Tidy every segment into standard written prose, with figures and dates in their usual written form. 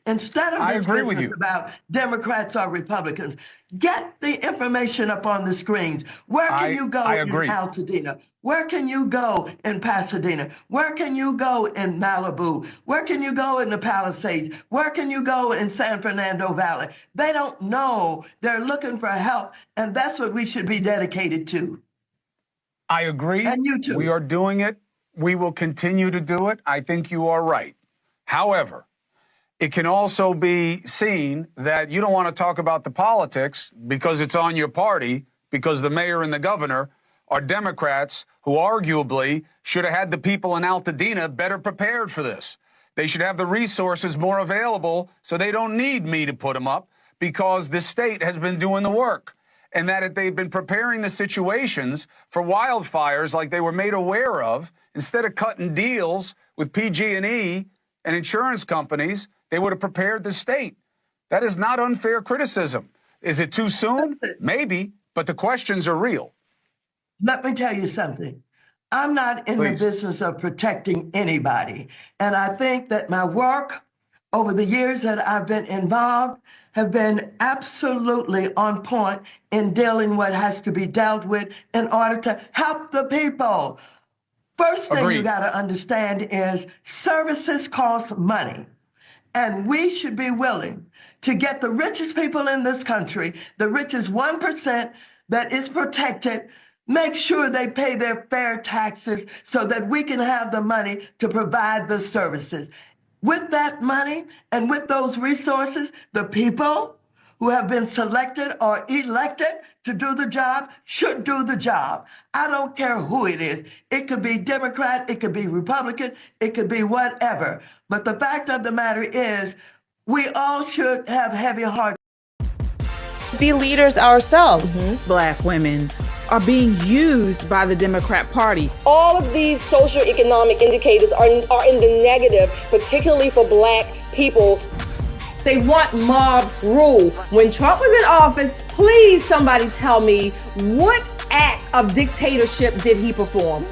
Instead of I this agree with business you. about Democrats or Republicans, get the information up on the screens. Where can you go I in agree. Altadena? Where can you go in Pasadena? Where can you go in Malibu? Where can you go in the Palisades? Where can you go in San Fernando Valley? They don't know. They're looking for help, and that's what we should be dedicated to. I agree. And you too. We are doing it. We will continue to do it. I think you are right. However, it can also be seen that you don't want to talk about the politics because it's on your party, because the mayor and the governor are Democrats who arguably should have had the people in Altadena better prepared for this. They should have the resources more available so they don't need me to put them up because the state has been doing the work. And that if they've been preparing the situations for wildfires like they were made aware of, instead of cutting deals with PG&E and insurance companies, they would have prepared the state. That is not unfair criticism. Is it too soon? Maybe, but the questions are real. Let me tell you something. I'm not in Please. the business of protecting anybody. And I think that my work over the years that I've been involved have been absolutely on point in dealing what has to be dealt with in order to help the people. First thing you got to understand is services cost money. And we should be willing to get the richest people in this country, the richest 1% that is protected, make sure they pay their fair taxes so that we can have the money to provide the services. With that money and with those resources, the people who have been selected or elected to do the job should do the job. I don't care who it is. It could be Democrat, it could be Republican, it could be whatever. But the fact of the matter is, we all should have heavy hearts. Be leaders ourselves. Black women are being used by the Democrat Party. All of these socioeconomic indicators are in the negative, particularly for Black people. They want mob rule. When Trump was in office, please somebody tell me what act of dictatorship did he perform?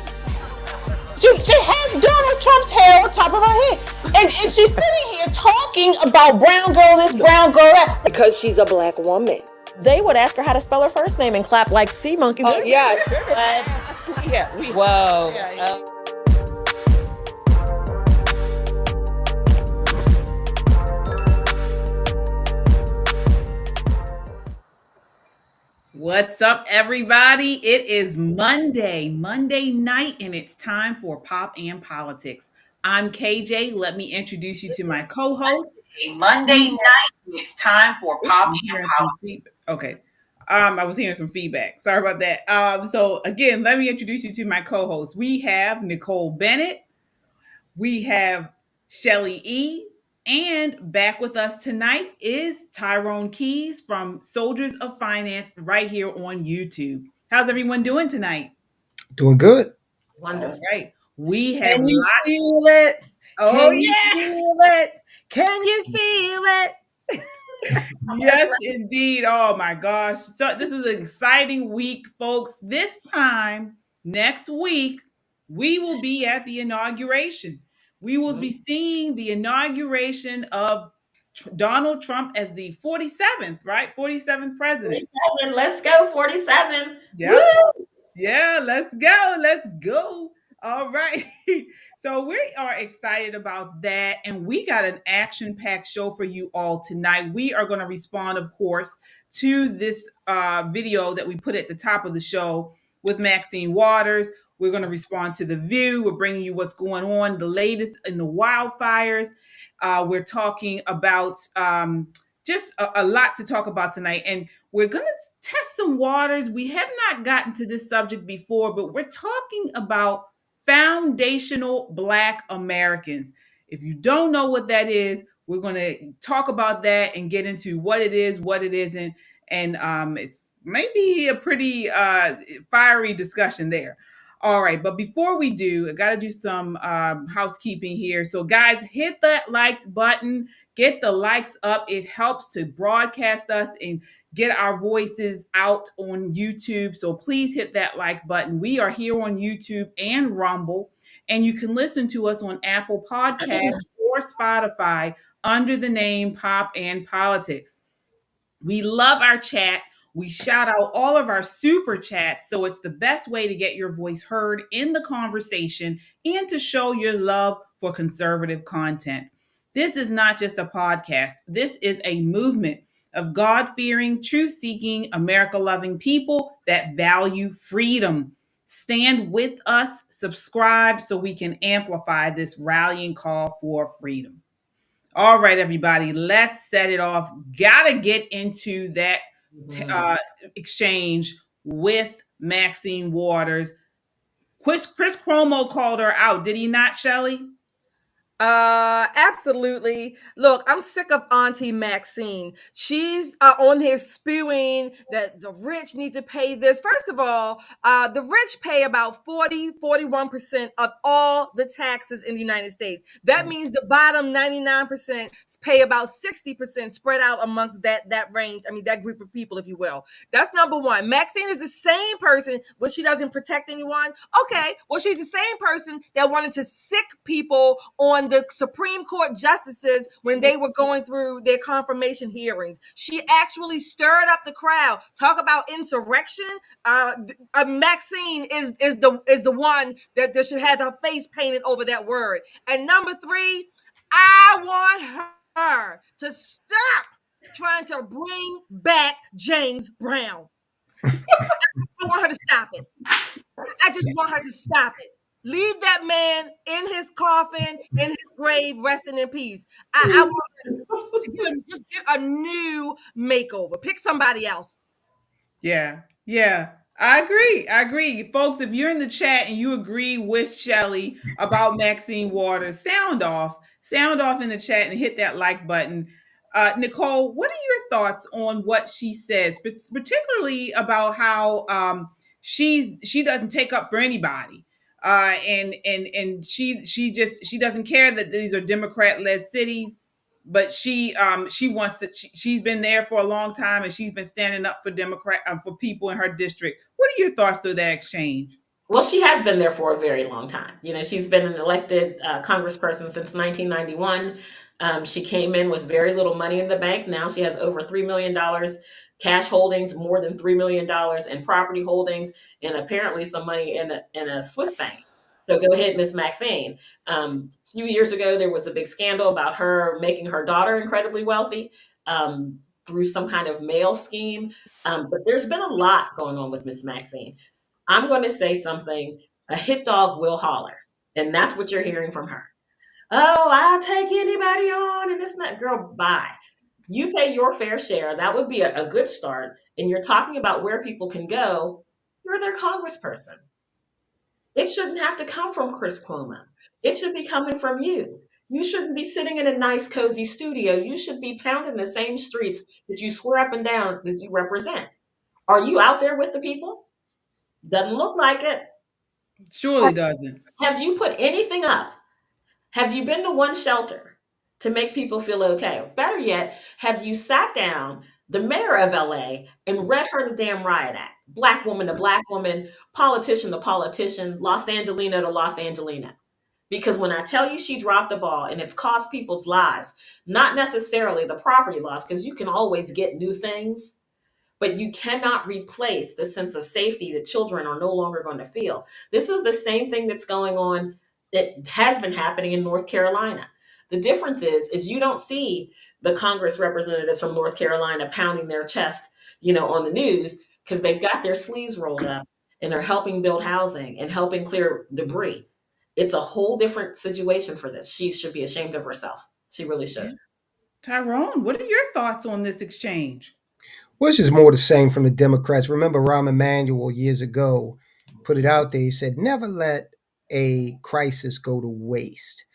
She has Donald Trump's hair on top of her head. And she's sitting here talking about brown girl this, brown girl that. Because she's a Black woman. They would ask her how to spell her first name and clap like sea monkeys. Oh, yeah. Whoa. What's up, everybody? It is Monday night, and it's time for Pop and Politics. I'm KJ. Let me introduce you to my co-host. Monday night, it's time for Pop and Politics. Okay. I was hearing some feedback. Sorry about that. So again, let me introduce you to my co-host. We have Nicole Bennett. We have Shelly E. And back with us tonight is Tyrone Keys from Soldiers of Finance right here on YouTube. How's everyone doing tonight? Doing good. Wonderful. All right. We have Can you feel it? Oh, Can you feel it? Can you feel it? Yes, indeed. Oh my gosh. So this is an exciting week, folks. This time next week, we will be at the inauguration. We will be seeing the inauguration of Donald Trump as the 47th, right? 47th president. 47. Let's go, 47. Yeah. Yeah, let's go. Let's go. All right. So we are excited about that. And we got an action-packed show for you all tonight. We are going to respond, of course, to this video that we put at the top of the show with Maxine Waters. We're going to respond to The View. We're bringing you what's going on, the latest in the wildfires. We're talking about just a lot to talk about tonight. And we're going to test some waters. We have not gotten to this subject before, but we're talking about foundational Black Americans. If you don't know what that is, we're going to talk about that and get into what it is, what it isn't. And it's maybe a pretty fiery discussion there. All right, but before we do, I got to do some housekeeping here. So guys, hit that like button, get the likes up. It helps to broadcast us and get our voices out on YouTube. So please hit that like button. We are here on YouTube and Rumble, and you can listen to us on Apple Podcasts or Spotify. under the name Pop and Politics. We love our chat. We shout out all of our super chats. So it's the best way to get your voice heard in the conversation and to show your love for conservative content. This is not just a podcast, this is a movement of God fearing, truth seeking, America loving people that value freedom. Stand with us, subscribe so we can amplify this rallying call for freedom. All right, everybody, let's set it off. Gotta get into that exchange with Maxine Waters. Chris Cuomo called her out, did he not, Shelley? Absolutely. Look, I'm sick of Auntie Maxine. She's on here spewing that the rich need to pay this. First of all, the rich pay about 41% of all the taxes in the United States. That means the bottom 99% pay about 60% spread out amongst that range. I mean, that group of people, if you will. That's number one. Maxine is the same person, but she doesn't protect anyone. Okay, well, she's the same person that wanted to sick people on the Supreme Court justices when they were going through their confirmation hearings. She actually stirred up the crowd. Talk about insurrection. Maxine is the one that should have her face painted over that word. And number three, I want her to stop trying to bring back James Brown. I want her to stop it. I just want her to stop it. Leave that man in his coffin, in his grave, resting in peace. I want her to just get a new makeover. Pick somebody else. Yeah. I agree. Folks, if you're in the chat and you agree with Shelley about Maxine Waters, sound off in the chat and hit that like button. Nicole, what are your thoughts on what she says, particularly about how she doesn't take up for anybody? And she doesn't care that these are Democrat-led cities, but she wants to. She's been there for a long time, and she's been standing up for for people in her district. What are your thoughts to that exchange? Well, she has been there for a very long time. You know, she's been an elected congressperson since 1991. She came in with very little money in the bank. Now she has over $3 million cash holdings, more than $3 million in property holdings, and apparently some money in a Swiss bank. So go ahead, Miss Maxine. A few years ago, there was a big scandal about her making her daughter incredibly wealthy through some kind of mail scheme. But there's been a lot going on with Miss Maxine. I'm going to say something. A hit dog will holler. And that's what you're hearing from her. Oh, I'll take anybody on. And it's not, girl, bye. You pay your fair share. That would be a good start. And you're talking about where people can go. You're their congressperson. It shouldn't have to come from Chris Cuomo. It should be coming from you. You shouldn't be sitting in a nice, cozy studio. You should be pounding the same streets that you swear up and down that you represent. Are you out there with the people? Doesn't look like it. Surely doesn't. Have you put anything up? Have you been to one shelter to make people feel okay? Better yet, have you sat down, the mayor of LA, and read her the damn riot act? Black woman to black woman, politician to politician, Los Angelina to Los Angelina. Because when I tell you she dropped the ball and it's cost people's lives, not necessarily the property loss, because you can always get new things, but you cannot replace the sense of safety that children are no longer going to feel. This is the same thing that's going on, that has been happening in North Carolina. The difference is you don't see the Congress representatives from North Carolina pounding their chest, on the news, because they've got their sleeves rolled up and are helping build housing and helping clear debris. It's a whole different situation for this. She should be ashamed of herself. She really should. Tyrone, what are your thoughts on this exchange? Well, it's just more the same from the Democrats. Remember, Rahm Emanuel years ago put it out there. He said, never let a crisis go to waste.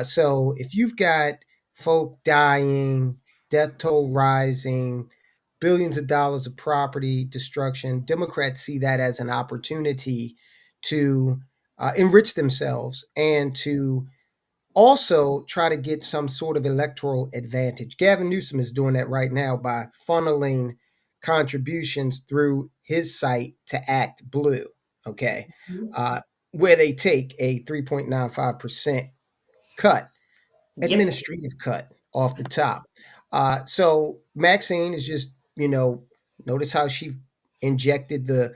So if you've got folk dying, death toll rising, billions of dollars of property destruction, Democrats see that as an opportunity to enrich themselves and to also try to get some sort of electoral advantage. Gavin Newsom is doing that right now by funneling contributions through his site to Act Blue, okay, where they take a 3.95% cut, administrative cut off the top. So Maxine is just, notice how she injected the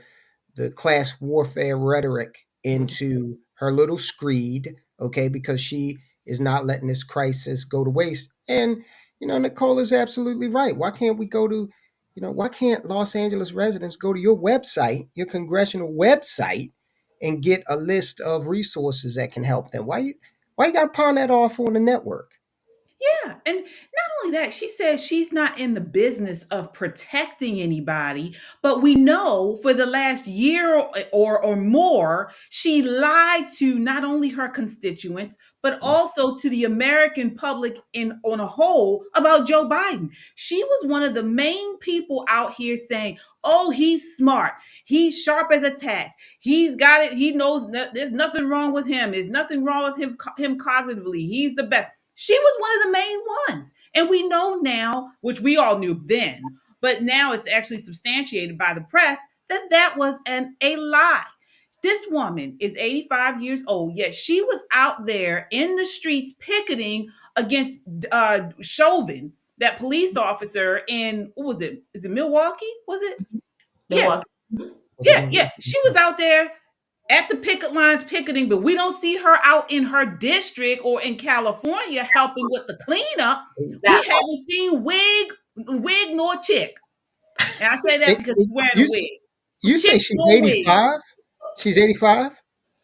class warfare rhetoric into her little screed, okay, because she is not letting this crisis go to waste. And, Nicole is absolutely right. Why can't we go to, why can't Los Angeles residents go to your website, your congressional website, and get a list of resources that can help them? Why you got to pawn that off on the network? Yeah, and not only that, she says she's not in the business of protecting anybody, but we know for the last year or more, she lied to not only her constituents, but also to the American public in on a whole about Joe Biden. She was one of the main people out here saying, "Oh, he's smart. He's sharp as a tack. He's got it. He knows there's nothing wrong with him. There's nothing wrong with him cognitively. He's the best." She was one of the main ones. And we know now, which we all knew then, but now it's actually substantiated by the press that that was a lie. This woman is 85 years old, yet she was out there in the streets picketing against Chauvin, that police officer in, what was it? Is it Milwaukee? Was it? Milwaukee. Yeah. She was out there at the picket lines picketing, but we don't see her out in her district or in California helping with the cleanup. We haven't seen wig nor chick. And I say that because she's wearing a wig. You say she's 85? She's 85?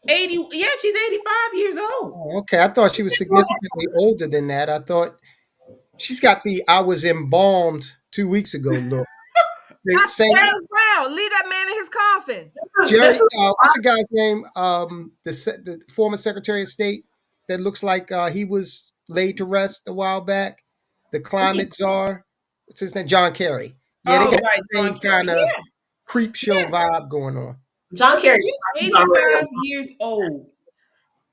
80, yeah, she's 85 years old. Oh, okay, I thought she was significantly older than that. I thought she's got the "I was embalmed 2 weeks ago" look. That's Charles Brown. Leave that man in his coffin. Jerry, what's the guy's name? The former Secretary of State that looks like he was laid to rest a while back. The climate czar. What's his name? John Kerry. Yeah, they got the same kind of creep show vibe going on. John Kerry. She's 85 years old.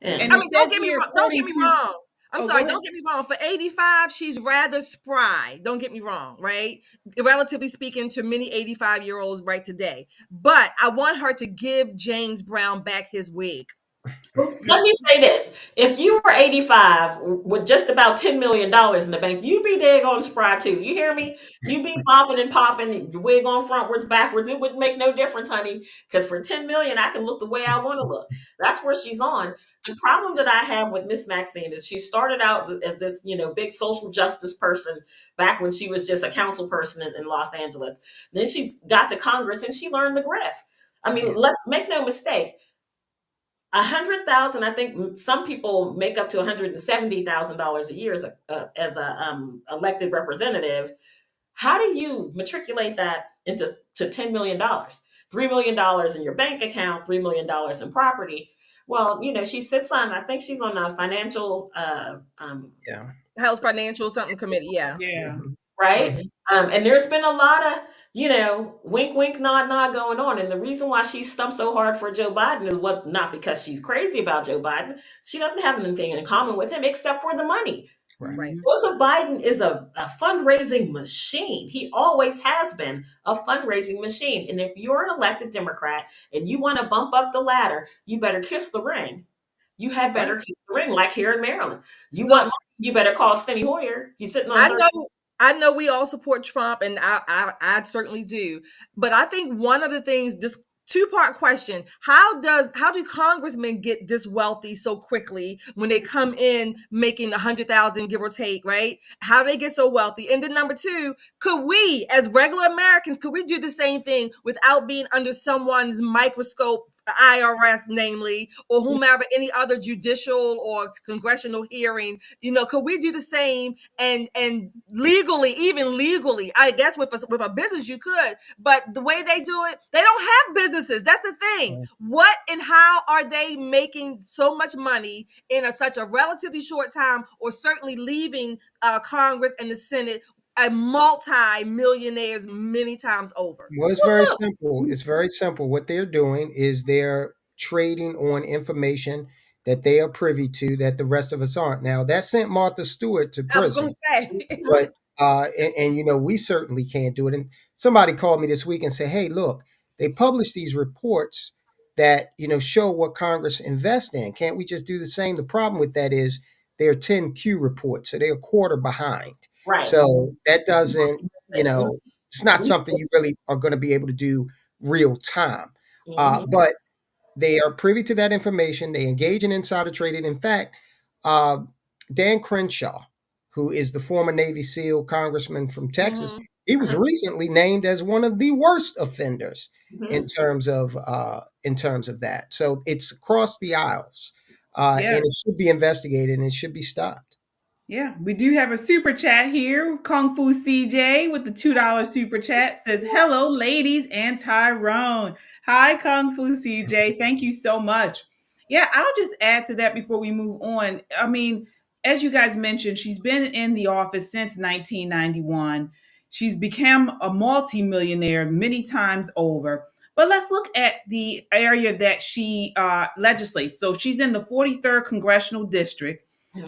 And I mean, don't get me wrong. I'm sorry, don't get me wrong. For 85, she's rather spry. Don't get me wrong, right? Relatively speaking to many 85-year-olds right today. But I want her to give James Brown back his wig. Let me say this. If you were 85 with just about $10 million in the bank, you'd be daggone spry too. You hear me? You'd be popping and popping, your wig on frontwards, backwards. It wouldn't make no difference, honey. Because for $10 million, I can look the way I want to look. That's where she's on. The problem that I have with Miss Maxine is she started out as this, big social justice person back when she was just a council person in Los Angeles. Then she got to Congress and she learned the grift. I mean, let's make no mistake. 100,000. I think some people make up to $170,000 a year as a elected representative. How do you matriculate that into $10 million? $3 million in your bank account, $3 million in property. Well, she sits on. I think she's on a financial. House Financial something committee. Yeah. Right. And there's been a lot of, wink, wink, nod, nod going on. And the reason why she stumped so hard for Joe Biden is not because she's crazy about Joe Biden. She doesn't have anything in common with him except for the money. Right. Joseph Biden is a fundraising machine. He always has been a fundraising machine. And if you're an elected Democrat and you want to bump up the ladder, you better kiss the ring. You had better kiss the ring, like here in Maryland. You want money, you better call Steny Hoyer. He's sitting on. I know we all support Trump, and I certainly do. But I think one of the things, this two-part question, how do congressmen get this wealthy so quickly when they come in making 100,000, give or take, right? How do they get so wealthy? And then number two, could we, as regular Americans, could we do the same thing without being under someone's microscope, the IRS, namely, or whomever, any other judicial or congressional hearing? Could we do the same and legally, even legally? I guess with a business you could, but the way they do it, they don't have businesses. That's the thing. What and how are they making so much money in such a relatively short time, or certainly leaving Congress and the Senate multi-millionaires many times over? Well, it's very simple. It's very simple. What they're doing is they're trading on information that they are privy to that the rest of us aren't. Now, that sent Martha Stewart to prison. I was going to say. But, and we certainly can't do it. And somebody called me this week and said, hey, look, they publish these reports that, show what Congress invests in. Can't we just do the same? The problem with that is they're 10Q reports, so they're a quarter behind. Right. So that doesn't, it's not something you really are going to be able to do real time. But they are privy to that information. They engage in insider trading. In fact, Dan Crenshaw, who is the former Navy SEAL congressman from Texas, he was recently named as one of the worst offenders in terms of that. So it's across the aisles, and it should be investigated and it should be stopped. Yeah, we do have a super chat here. Kung Fu CJ with the $2 super chat says, "Hello, ladies and Tyrone." Hi, Kung Fu CJ. Thank you so much. Yeah, I'll just add to that before we move on. I mean, as you guys mentioned, she's been in the office since 1991. She's become a multimillionaire many times over. But let's look at the area that she legislates. So she's in the 43rd Congressional District.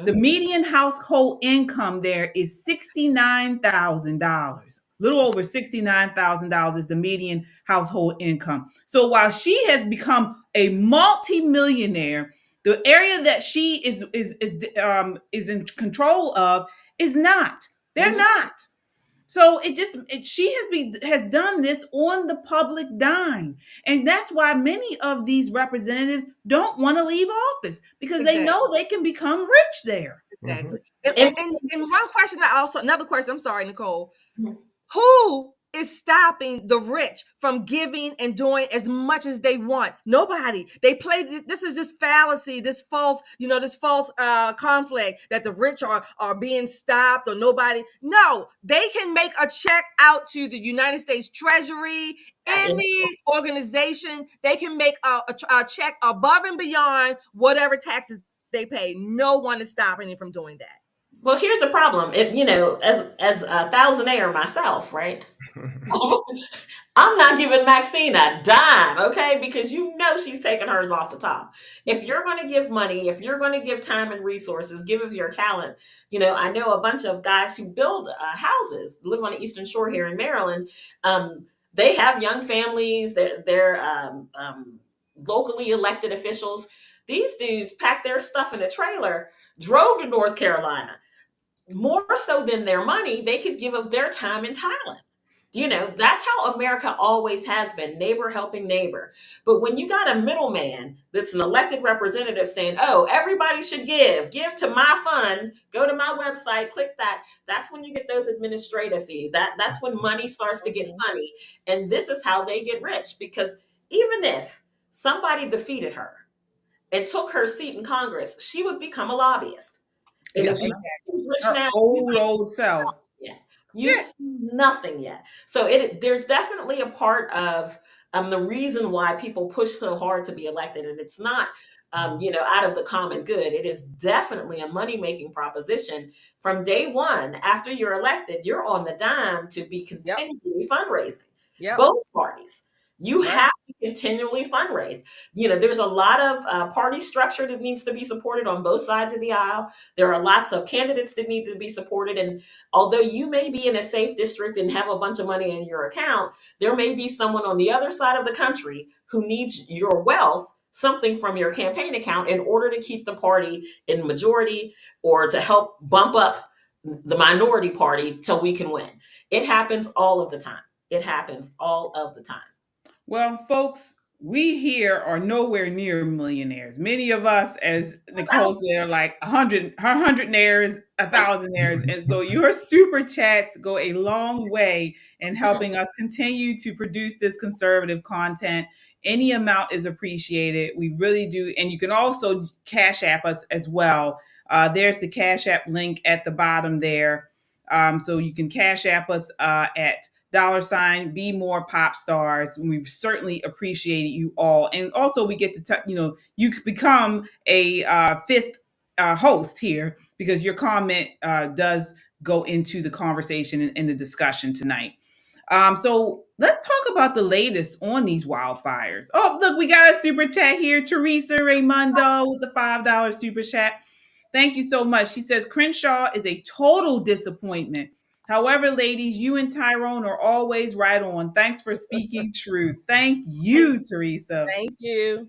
The median household income there is $69,000. A little over $69,000 is the median household income. So while she has become a multimillionaire, the area that she is in control of is not. They're not. So she has done this on the public dime. And that's why many of these representatives don't want to leave office, because they know they can become rich there. Exactly. And one question another question, I'm sorry, Nicole. Who is stopping the rich from giving and doing as much as they want? Nobody. They play, this is just fallacy, this false conflict that the rich are being stopped or nobody. No, they can make a check out to the United States Treasury, any organization. They can make a check above and beyond whatever taxes they pay. No one is stopping them from doing that. Well, here's the problem. As a thousandaire myself, right? I'm not giving Maxine a dime, okay? Because she's taking hers off the top. If you're going to give money, if you're going to give time and resources, give of your talent. I know a bunch of guys who build houses, live on the Eastern Shore here in Maryland. They have young families. They're locally elected officials. These dudes packed their stuff in a trailer, drove to North Carolina. More so than their money, they could give of their time and talent. That's how America always has been, neighbor helping neighbor. But when you got a middleman that's an elected representative saying, "Oh, everybody should give to my fund, go to my website, click that," that's when you get those administrative fees. That's when money starts to get funny. And this is how they get rich, because even if somebody defeated her and took her seat in Congress, she would become a lobbyist. And if she's rich now, old self. You've seen nothing yet. So there's definitely a part of the reason why people push so hard to be elected. And it's not, out of the common good. It is definitely a money-making proposition. From day one, after you're elected, you're on the dime to be continually fundraising. Both parties. You have to continually fundraise. There's a lot of party structure that needs to be supported on both sides of the aisle. There are lots of candidates that need to be supported. And although you may be in a safe district and have a bunch of money in your account, there may be someone on the other side of the country who needs your wealth, something from your campaign account, in order to keep the party in majority or to help bump up the minority party till we can win. It happens all of the time. Well, folks, we here are nowhere near millionaires. Many of us, as Nicole said, are like 100-naires, 1,000-naires. And so your super chats go a long way in helping us continue to produce this conservative content. Any amount is appreciated. We really do. And you can also Cash App us as well. There's the Cash App link at the bottom there. So you can Cash App us at $ be more pop stars. We've certainly appreciated you all. And also we get to, you could become a fifth host here, because your comment does go into the conversation and the discussion tonight. So let's talk about the latest on these wildfires. Oh, look, we got a super chat here. Teresa Raimundo with the $5 super chat. Thank you so much. She says, "Crenshaw is a total disappointment. However, ladies, you and Tyrone are always right on. Thanks for speaking truth." Thank you, Teresa. Thank you.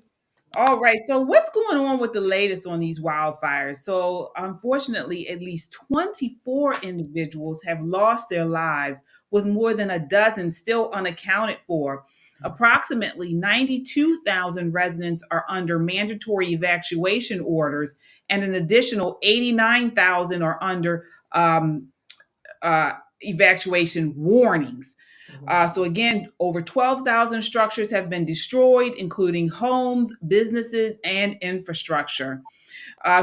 All right. So, what's going on with the latest on these wildfires? So, unfortunately, at least 24 individuals have lost their lives, with more than a dozen still unaccounted for. Approximately 92,000 residents are under mandatory evacuation orders, and an additional 89,000 are under uh, evacuation warnings. So again, over 12,000 structures have been destroyed, including homes, businesses, and infrastructure.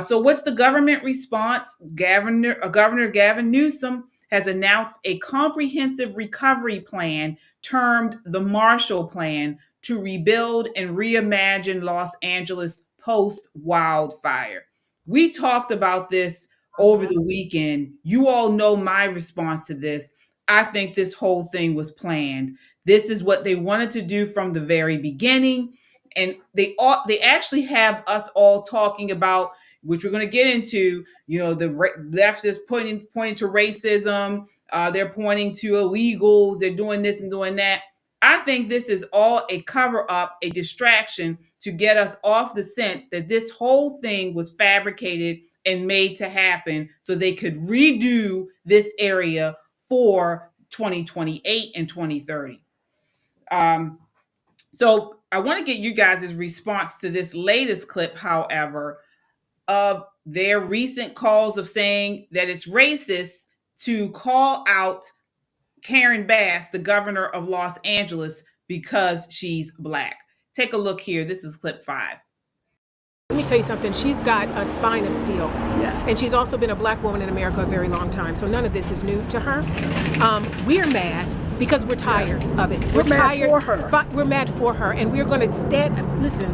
So what's the government response? Governor Gavin Newsom has announced a comprehensive recovery plan termed the Marshall Plan to rebuild and reimagine Los Angeles post wildfire. We talked about this over the weekend. You all know my response to this. I think this whole thing was planned. This is what they wanted to do from the very beginning, and they actually have us all talking about, which we're going to get into. You know, the left is pointing to racism. They're pointing to illegals. They're doing this and doing that. I think this is all a cover up, a distraction to get us off the scent that this whole thing was fabricated and made to happen so they could redo this area for 2028 and 2030. So I want to get you guys' response to this latest clip, however, of their recent calls of saying that it's racist to call out Karen Bass, the governor of Los Angeles, because she's Black. Take a look here. This is clip 5. Let me tell you something. She's got a spine of steel. Yes. And she's also been a Black woman in America a very long time. So none of this is new to her. We're mad because we're tired of it. We're mad tired for her. But we're mad for her. And we're going to stand. Listen,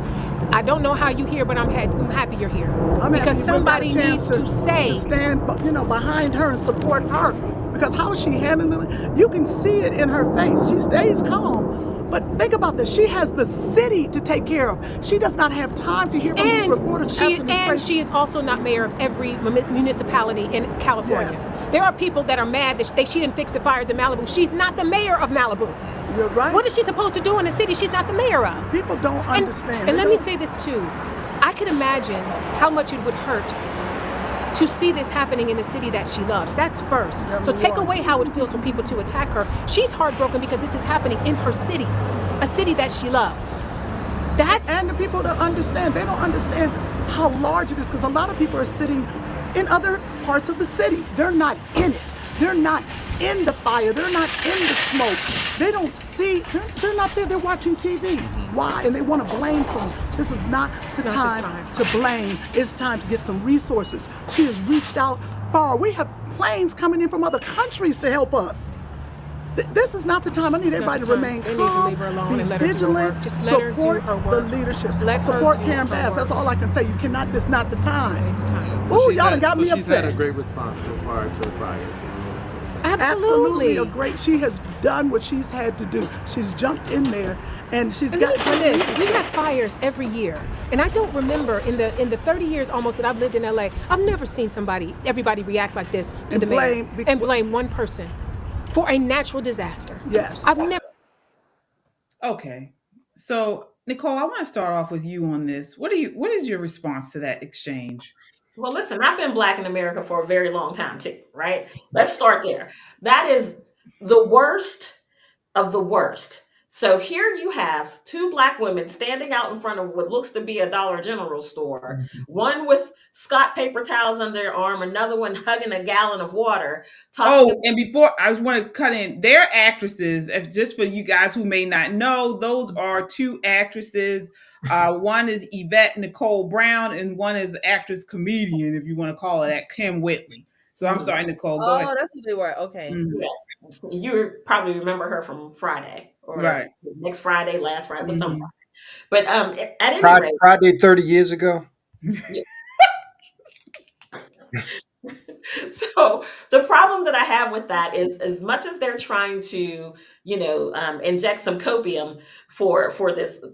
I don't know how you're here, but I'm happy you're here. Because somebody needs to say. To stand behind her and support her. Because how is she handling it? You can see it in her face. She stays calm. But think about this. She has the city to take care of. She does not have time to hear from these reporters. And she is also not mayor of every municipality in California. Yes. There are people that are mad that she didn't fix the fires in Malibu. She's not the mayor of Malibu. You're right. What is she supposed to do in the city she's not the mayor of? People don't understand. And let me say this too. I could imagine how much it would hurt to see this happening in the city that she loves. That's first. So take away how it feels for people to attack her. She's heartbroken because this is happening in her city, a city that she loves. And the people don't understand. They don't understand how large it is, because a lot of people are sitting in other parts of the city. They're not in it. They're not in the fire. They're not in the smoke. They don't see. They're not there. They're watching TV. Why? And they want to blame someone. This is not the time to blame. It's time to get some resources. She has reached out far. We have planes coming in from other countries to help us. This is not the time. I need everybody to remain calm, be vigilant, support the leadership, support Karen Bass. That's all I can say. You cannot. This is not the time. Oh, y'all done got me upset. She's had a great response so far to the fires. Absolutely a great. She has done what she's had to do. She's jumped in there, and she's got. We have fires every year, and I don't remember in the 30 years almost that I've lived in LA, I've never seen everybody react like this to the mayor and blame one person for a natural disaster. Yes, I've never. Okay, so Nicole, I want to start off with you on this. What is your response to that exchange? Well, listen, I've been Black in America for a very long time too, right? Let's start there. That is the worst of the worst. So here you have two Black women standing out in front of what looks to be a Dollar General store, one with Scott paper towels under their arm, another one hugging a gallon of water. And before I want to cut in, they're actresses. Just for you guys who may not know, those are two actresses. One is Yvette Nicole Brown, and one is actress comedian, if you want to call it that, Kim Whitley. So I'm sorry,Nicole. Go ahead. Oh, that's who they were. Okay. Mm-hmm. Yeah. You probably remember her from Friday, or next Friday, last Friday, but some Friday. But at any rate, Friday 30 years ago. Yeah. So the problem that I have with that is, as much as they're trying to, inject some copium for this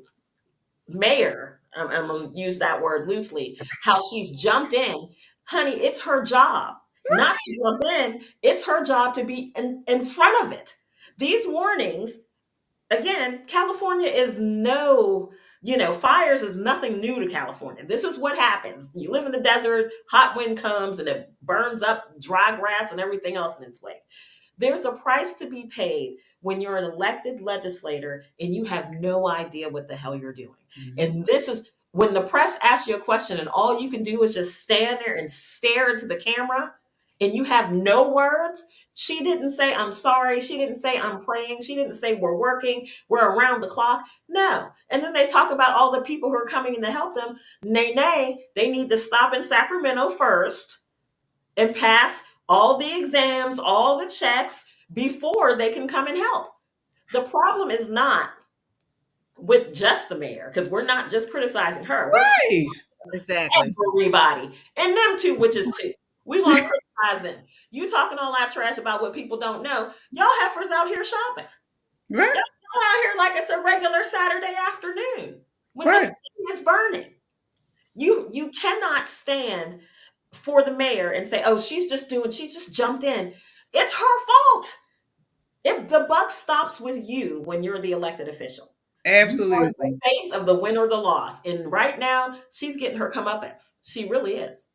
mayor, I'm going to use that word loosely, how she's jumped in, honey, it's her job not to jump in. It's her job to be in front of it. These warnings, again, California is no Fires is nothing new to California. This is what happens. You live in the desert, hot wind comes and it burns up dry grass and everything else in its way. There's a price to be paid when you're an elected legislator and you have no idea what the hell you're doing. And this is when the press asks you a question and all you can do is just stand there and stare into the camera and you have no words. She didn't say, I'm sorry. She didn't say, I'm praying. She didn't say, we're working. We're around the clock. No. And then they talk about all the people who are coming in to help them. Nay, they need to stop in Sacramento first and pass all the exams, all the checks before they can come and help. The problem is not with just the mayor, because we're not just criticizing her. Right. Exactly. Everybody. And them two witches too. We're going to criticize them. You talking all that trash about what people don't know. Y'all heifers out here shopping. Right. Y'all out here like it's a regular Saturday afternoon when Right. the city is burning. You cannot stand for the mayor and say, oh, she's just jumped in. It's her fault. The buck stops with you when you're the elected official. Absolutely. You are the face of the win or the loss. And right now, she's getting her comeuppance. She really is.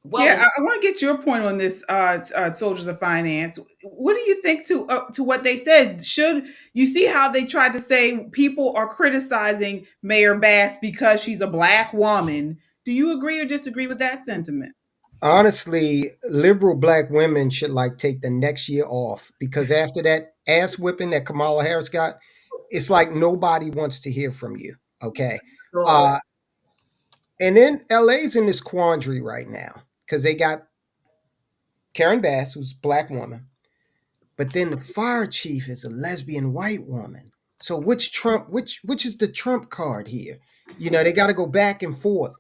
Well, yeah, I want to get your point on this, Soldiers of Finance. What do you think to what they said? Should you see how they tried to say people are criticizing Mayor Bass because she's a Black woman? Do you agree or disagree with that sentiment? Honestly, liberal Black women should take the next year off, because after that ass whipping that Kamala Harris got, it's like nobody wants to hear from you. Okay. And then LA's in this quandary right now because they got Karen Bass, who's a Black woman, but then the fire chief is a lesbian white woman. So which is the Trump card here? They got to go back and forth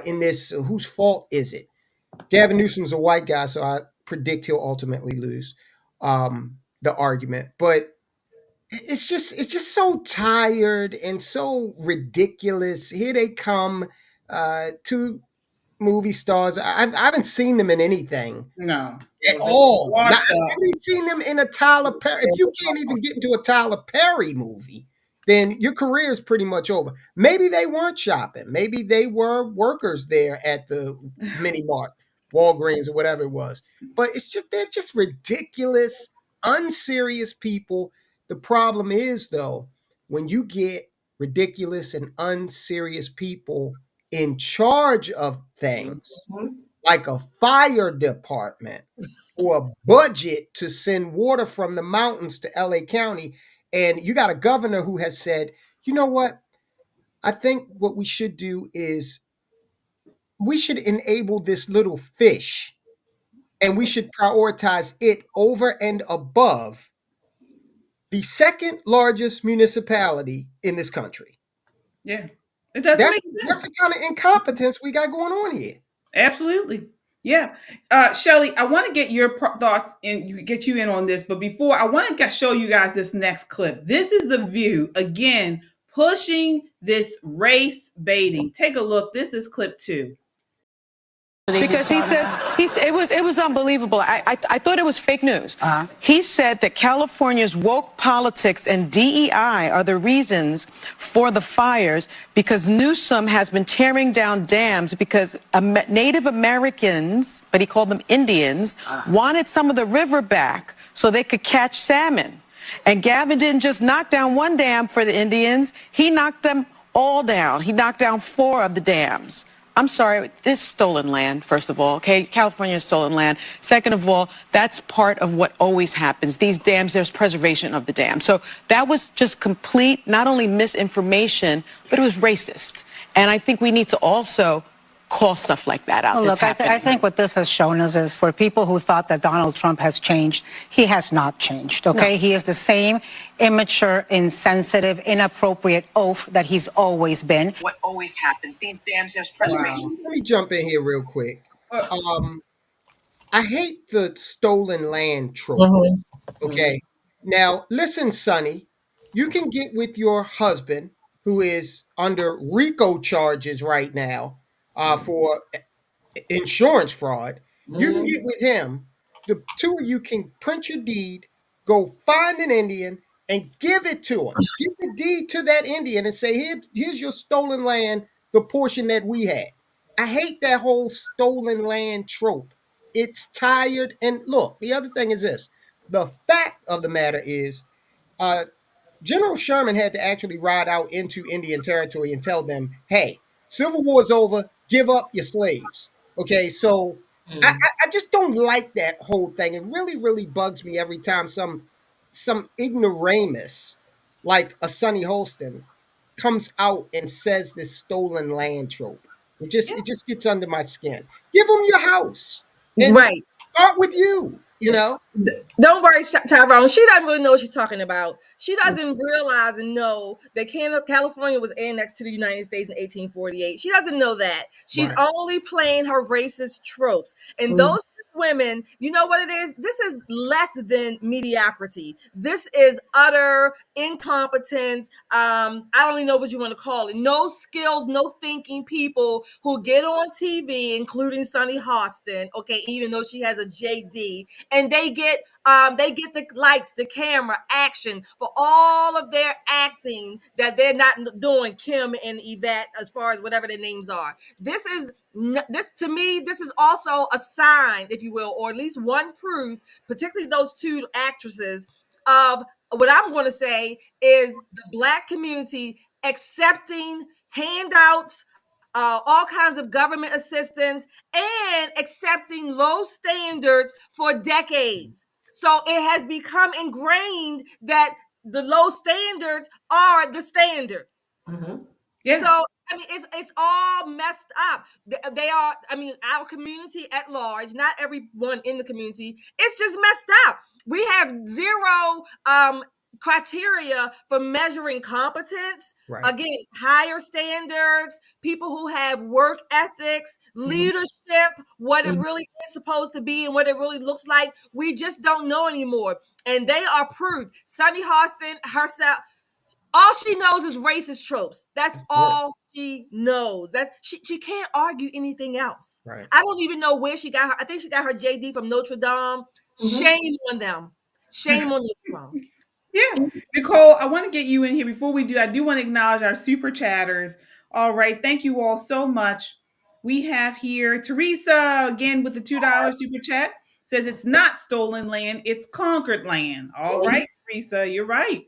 in this. Whose fault is it? Gavin Newsom's a white guy, so I predict he'll ultimately lose the argument. But it's just so tired and so ridiculous. Here they come, two movie stars. I haven't seen them in anything. No. At all. I haven't seen them in a Tyler Perry. If you can't even get into a Tyler Perry movie, then your career is pretty much over. Maybe they weren't shopping. Maybe they were workers there at the mini mart, Walgreens, or whatever it was. But they're just ridiculous, unserious people. The problem is, though, when you get ridiculous and unserious people in charge of things, like a fire department or a budget to send water from the mountains to LA County, and you got a governor who has said, you know what? I think what we should do is we should enable this little fish, and we should prioritize it over and above the second largest municipality in this country. Yeah. It doesn't make sense. That's the kind of incompetence we got going on here. Absolutely. Yeah. Shelly, I want to get your thoughts and get you in on this. But before, I want to show you guys this next clip. This is The View, again, pushing this race baiting. Take a look. This is clip 2. Because he says it was unbelievable. I thought it was fake news. He said that California's woke politics and DEI are the reasons for the fires, because Newsom has been tearing down dams because Native Americans, but he called them Indians, wanted some of the river back so they could catch salmon. And Gavin didn't just knock down one dam for the Indians, he knocked them all down. He knocked down 4 of the dams. I'm sorry, this is stolen land, first of all, okay? California is stolen land. Second of all, that's part of what always happens. These dams, there's preservation of the dam. So that was just complete, not only misinformation, but it was racist. And I think we need to also call stuff like that out. Look, I think what this has shown us is, for people who thought that Donald Trump has changed, he has not changed, okay? No. He is the same immature, insensitive, inappropriate oaf that he's always been. What always happens, these dams, there's preservation. Wow. Let me jump in here real quick. I hate the stolen land trope, okay? Now, listen, Sonny, you can get with your husband, who is under RICO charges right now, for insurance fraud. You can get with him. The two of you can print your deed, go find an Indian, and give it to them. Give the deed to that Indian and say, here's your stolen land, the portion that we had. I hate that whole stolen land trope. It's tired. And look, the other thing is this. The fact of the matter is, General Sherman had to actually ride out into Indian territory and tell them, hey, Civil War's over, give up your slaves. Okay, so I just don't like that whole thing. It really, really bugs me every time some ignoramus like a Sonny Hostin comes out and says this stolen land trope. It just gets under my skin. Give them your house. And Right. start with you, you know? Don't worry, Tyrone. She doesn't really know what she's talking about. She doesn't realize and know that California was annexed to the United States in 1848. She doesn't know that. She's only playing her racist tropes. And those women, you know what it is? This is less than mediocrity. This is utter incompetence. I don't even know what you want to call it. No skills, no thinking people who get on TV, including Sonny Hostin, okay, even though she has a JD, and they get the lights, the camera, action for all of their acting that they're not doing, Kim and Yvette, as far as whatever their names are. This to me, this is also a sign, if you will, or at least one proof, particularly those two actresses, of what I'm going to say is the Black community accepting handouts, all kinds of government assistance, and accepting low standards for decades. So it has become ingrained that the low standards are the standard. Yeah. So I mean, it's all messed up. They are. I mean, our community at large, not everyone in the community, it's just messed up. We have zero criteria for measuring competence. Right. Again, higher standards, people who have work ethics, leadership, what it really is supposed to be and what it really looks like. We just don't know anymore. And they are proof. Sonny Hostin herself, all she knows is racist tropes. That's all she knows. That she can't argue anything else. Right. I don't even know where she got her. I think she got her JD from Notre Dame. Shame on them. Shame on them. Yeah. Nicole, I want to get you in here. Before we do, I do want to acknowledge our super chatters. All right. Thank you all so much. We have here Teresa, again, with the $2 super chat, says it's not stolen land, it's conquered land. All right, Teresa, you're right.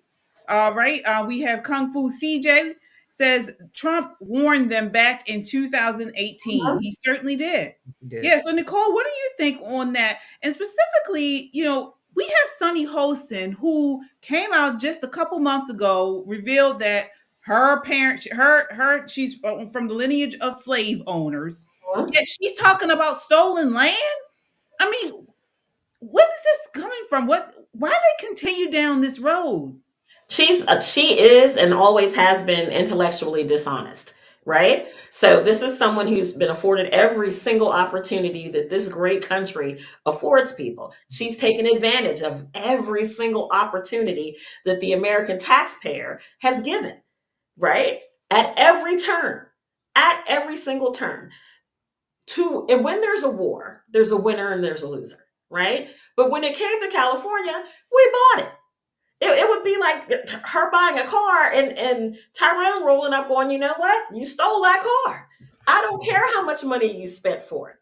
All right. We have Kung Fu CJ, says Trump warned them back in 2018. He certainly did. Yeah. So, Nicole, what do you think on that? And specifically, we have Sonny Hostin, who came out just a couple months ago, revealed that her parents, she's from the lineage of slave owners. Yet she's talking about stolen land. I mean, what is this coming from? Why they continue down this road? She is and always has been intellectually dishonest. Right? So this is someone who's been afforded every single opportunity that this great country affords people. She's taken advantage of every single opportunity that the American taxpayer has given, right? At every turn, at every single turn. And when there's a war, there's a winner and there's a loser, right? But when it came to California, we bought it. It would be like her buying a car and Tyrone rolling up going, you know what? You stole that car. I don't care how much money you spent for it.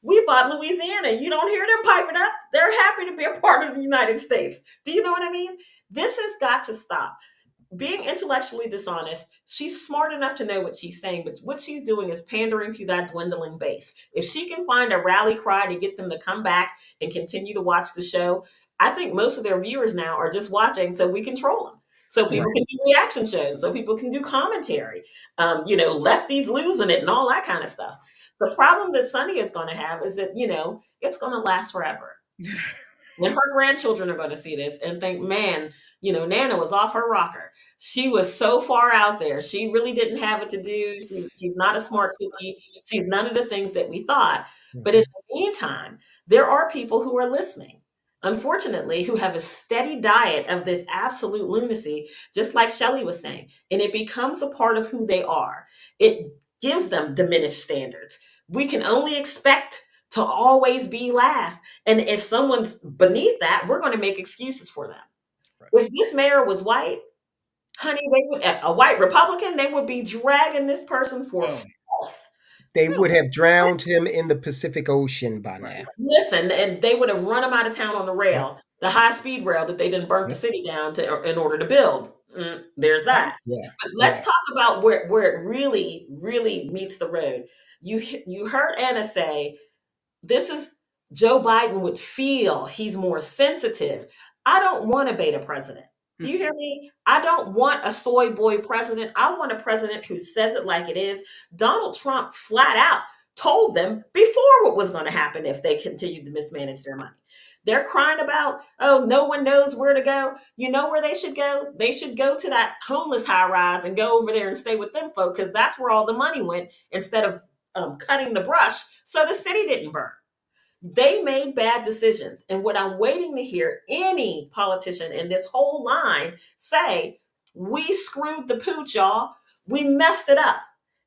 We bought Louisiana. You don't hear them piping up. They're happy to be a part of the United States. Do you know what I mean? This has got to stop. Being intellectually dishonest, she's smart enough to know what she's saying, but what she's doing is pandering to that dwindling base. If she can find a rally cry to get them to come back and continue to watch the show, I think most of their viewers now are just watching so we control them. So people can do reaction shows, so people can do commentary, lefties losing it and all that kind of stuff. The problem that Sonny is going to have is that, it's going to last forever. And her grandchildren are going to see this and think, man, Nana was off her rocker. She was so far out there. She really didn't have it to do. She's not a smart cookie. She's none of the things that we thought. But in the meantime, there are people who are listening, unfortunately, who have a steady diet of this absolute lunacy, just like Shelley was saying, and it becomes a part of who they are. It gives them diminished standards. We can only expect to always be last. And if someone's beneath that, we're going to make excuses for them. If this mayor was white, honey, they would, a white Republican, they would be dragging this person for filth. They would have drowned him in the Pacific Ocean by now. Listen, and they would have run him out of town on the rail, the high-speed rail that they didn't burn the city down in order to build. There's that. But let's talk about where it really, really meets the road. You heard Anna say, this is Joe Biden would feel he's more sensitive. I don't want a beta president. Do you hear me? I don't want a soy boy president. I want a president who says it like it is. Donald Trump flat out told them before what was going to happen if they continued to mismanage their money. They're crying about, oh, no one knows where to go. You know where they should go? They should go to that homeless high rise and go over there and stay with them folk, because that's where all the money went, instead of cutting the brush so the city didn't burn. They made bad decisions. And what I'm waiting to hear any politician in this whole line say, we screwed the pooch, y'all. We messed it up.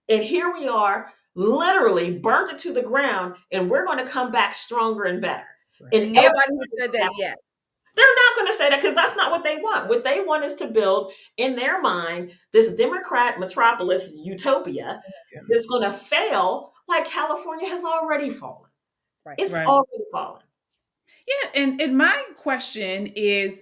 And here we are, literally burnt it to the ground, and we're going to come back stronger and better. And nobody has said that yet. They're not going to say that, because that's not what they want. What they want is to build, in their mind, this Democrat metropolis utopia that's going to fail like California has already fallen. It's already fallen. Yeah, and my question is,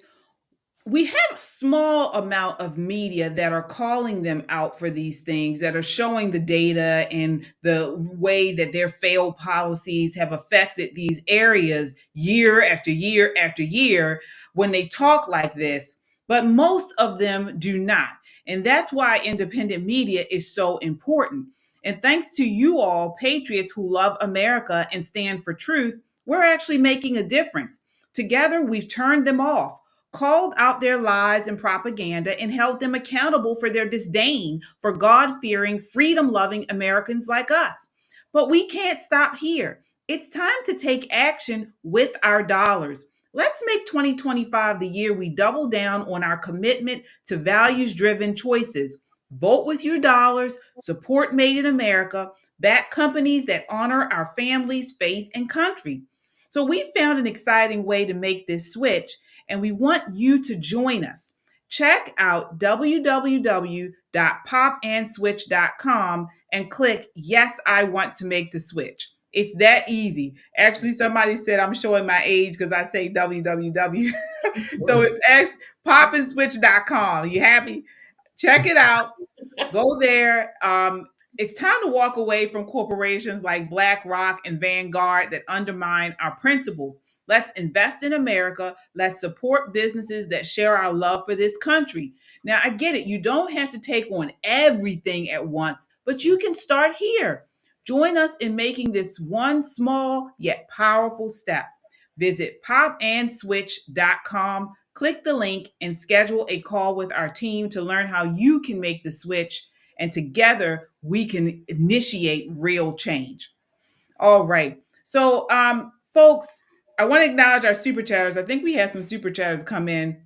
we have a small amount of media that are calling them out for these things, that are showing the data and the way that their failed policies have affected these areas year after year after year when they talk like this, but most of them do not. And that's why independent media is so important. And thanks to you all, patriots who love America and stand for truth, we're actually making a difference. Together, we've turned them off, called out their lies and propaganda, and held them accountable for their disdain for God-fearing, freedom-loving Americans like us. But we can't stop here. It's time to take action with our dollars. Let's make 2025 the year we double down on our commitment to values-driven choices. Vote with your dollars, support Made in America, back companies that honor our families, faith, and country. So we found an exciting way to make this switch, and we want you to join us. Check out www.popandswitch.com and click, yes, I want to make the switch. It's that easy. Actually, somebody said I'm showing my age because I say www. So it's actually popandswitch.com. You happy? Check it out. Go there. It's time to walk away from corporations like BlackRock and Vanguard that undermine our principles. Let's invest in America. Let's support businesses that share our love for this country. Now, I get it. You don't have to take on everything at once, but you can start here. Join us in making this one small yet powerful step. Visit popandswitch.com, click the link, and schedule a call with our team to learn how you can make the switch. And together we can initiate real change. All right. So, folks, I want to acknowledge our super chatters. I think we had some super chatters come in.